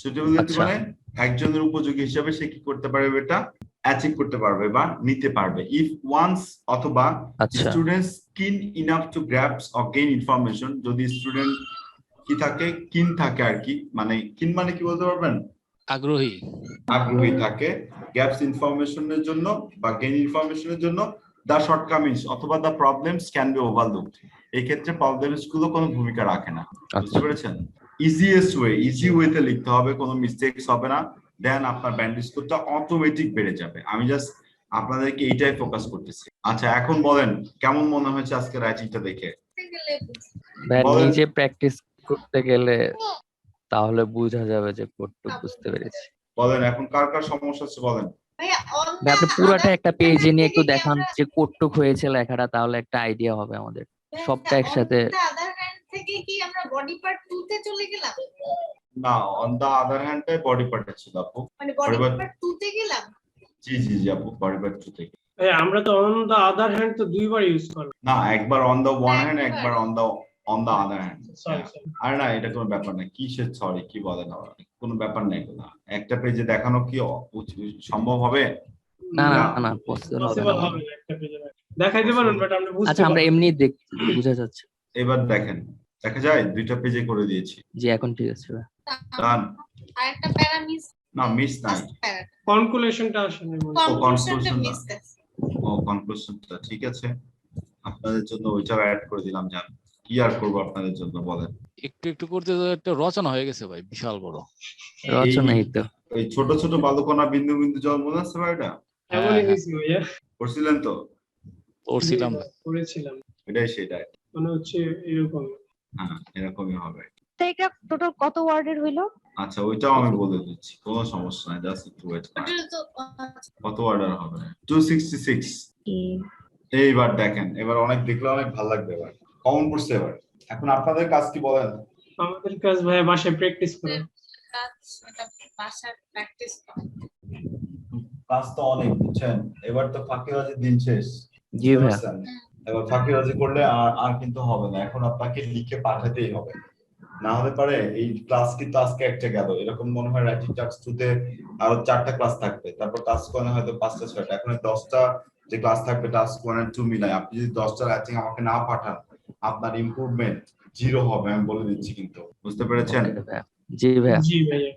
সুইটেবিলিটি মানে একজনের উপযোগী হিসাবে সে কি করতে পারবে, এটা অ্যাচিভ করতে পারবে বা নিতে পারবে। ইফ ওয়ান্স অথবা স্টুডেন্টস কিন enough to গ্র্যাবস or gain information, যদি স্টুডেন্ট কি থাকে, কিন থাকে আর কি, মানে কিন মানে কি বলতে পারবেন? আগ্রহী থাকে গ্যাপস ইনফরমেশনের জন্য বা গেইন ইনফরমেশনের জন্য, দা শর্টকামিংস অথবা দা প্রবলেমস ক্যান বি ওভারলুকড। এই ক্ষেত্রে প্রবলেমস গুলো কোনো ভূমিকা রাখে না, বুঝতে পেরেছেন? ইজিয়েস্ট ওয়ে, ইজি ওয়েতে লিখতে হবে, কোনো মিস্টেকস হবে না, দেন আপনার ব্যান্ড স্কোরটা অটোমেটিক বেড়ে যাবে। আমি জাস্ট আপনাদেরকে এইটাই ফোকাস করতেছি। আচ্ছা এখন বলেন কেমন মনে হয়েছে আজকে রাইটিংটা দেখে? নিজে প্র্যাকটিস করতে গেলে তাহলে বোঝা যাবে যে কোডটুক বুঝতে পেরেছি। বলেন এখন কার কার সমস্যা আছে বলেন। আপনি পুরোটা একটা পেজে নিয়ে একটু দেখান যে কোডটুক হয়েছে লেখাটা, তাহলে একটা আইডিয়া হবে আমাদের সবটা একসাথে। আদার হ্যান্ড থেকে কি আমরা বডি পার্ট 2 তে চলে গেলাম? না, অন দা আদার হ্যান্ড টাই বডি পার্ট ছিল আপু, মানে বডি পার্ট 2 তে গেলাম। জি জি জি আপু, বডি পার্ট 2 থেকে। আমরা তো অন দা আদার হ্যান্ড তো দুইবার ইউজ করব না, একবার অন দা ওয়ান হ্যান্ড, একবার অন দা আদার হ্যান্ড। আর না, এটা কোনো ব্যাপার না, কিসের সরি কি বলেন, কোনো ব্যাপার নাই। একটা পেজে দেখানো কি সম্ভব হবে? না না না, পসিবল হবে না একটা পেজে দেখাইতে পারুন, বাট আমরা বুঝতে। আচ্ছা আমরা এমনি দেখি, বোঝা যাচ্ছে। এবার দেখেন, দেখা যায় দুইটা পেজে করে দিয়েছি। জি এখন ঠিক আছে। ডান। আরেকটা প্যারা মিস, না মিস নাই, কনক্লুশনটা আসলে কনক্লুশনটা ঠিক আছে, আপনাদের জন্য ওইটাও অ্যাড করে দিলাম। জান কি আর করব আপনাদের জন্য বলেন। একটু একটু করতে একটা রচনা হয়ে গেছে ভাই, বিশাল বড় রচনাই তো। ওই ছোট ছোট বালুকণা বিন্দু বিন্দু জল মনে আছে ভাই? এটা এমনই হইছে ভাইয়া, পড়ছিলেন তো? পড়েছিলাম, এটাই সেটাই মানে হচ্ছে এরকম। হ্যাঁ এরকমই হবে। তো এটা টোটাল কত ওয়ার্ডের হইলো? আচ্ছা ওইটাও আমি বলে দিচ্ছি, কোনো সমস্যা নাই, জাস্ট একটু ওয়েট করেন। কত অর্ডার হবে? 266। এইবার দেখেন, এবার অনেক দেখলে অনেক ভালো লাগবে, এবার কমন পড়ছে। এবার এখন আপনাদের কাজ কি বলেন? আমাদের কাজ ভাই বাসায় প্র্যাকটিস করা। কাজ তো অনেক, বুঝছেন? এবার তো ফাঁকিবাজির দিন শেষ। জি ভাই, এবার ফাঁকিবাজি করলে আর কিন্তু হবে না, এখন আপনাকে লিখে পাঠাতেই হবে, না হতে পারে এই ক্লাস কিন্তু আজকে একটা গেল, এরকম মনে হয় রাইটিং টাস্ক 2 তে আরো 4টা ক্লাস থাকবে, তারপর টাস্ক 1 হয়তো 5টা 6টা, এখন 10টা যে ক্লাস থাকবে টাস্ক 1 আর 2 মিলাই, আপনি যদি 10টা রাইটিং আমাকে না পাঠান আপনার ইমপ্রুভমেন্ট 0 হবে, আমি বলে দিচ্ছি কিন্তু, বুঝতে পেরেছেন? জি ভাই। জি ভাইয়া।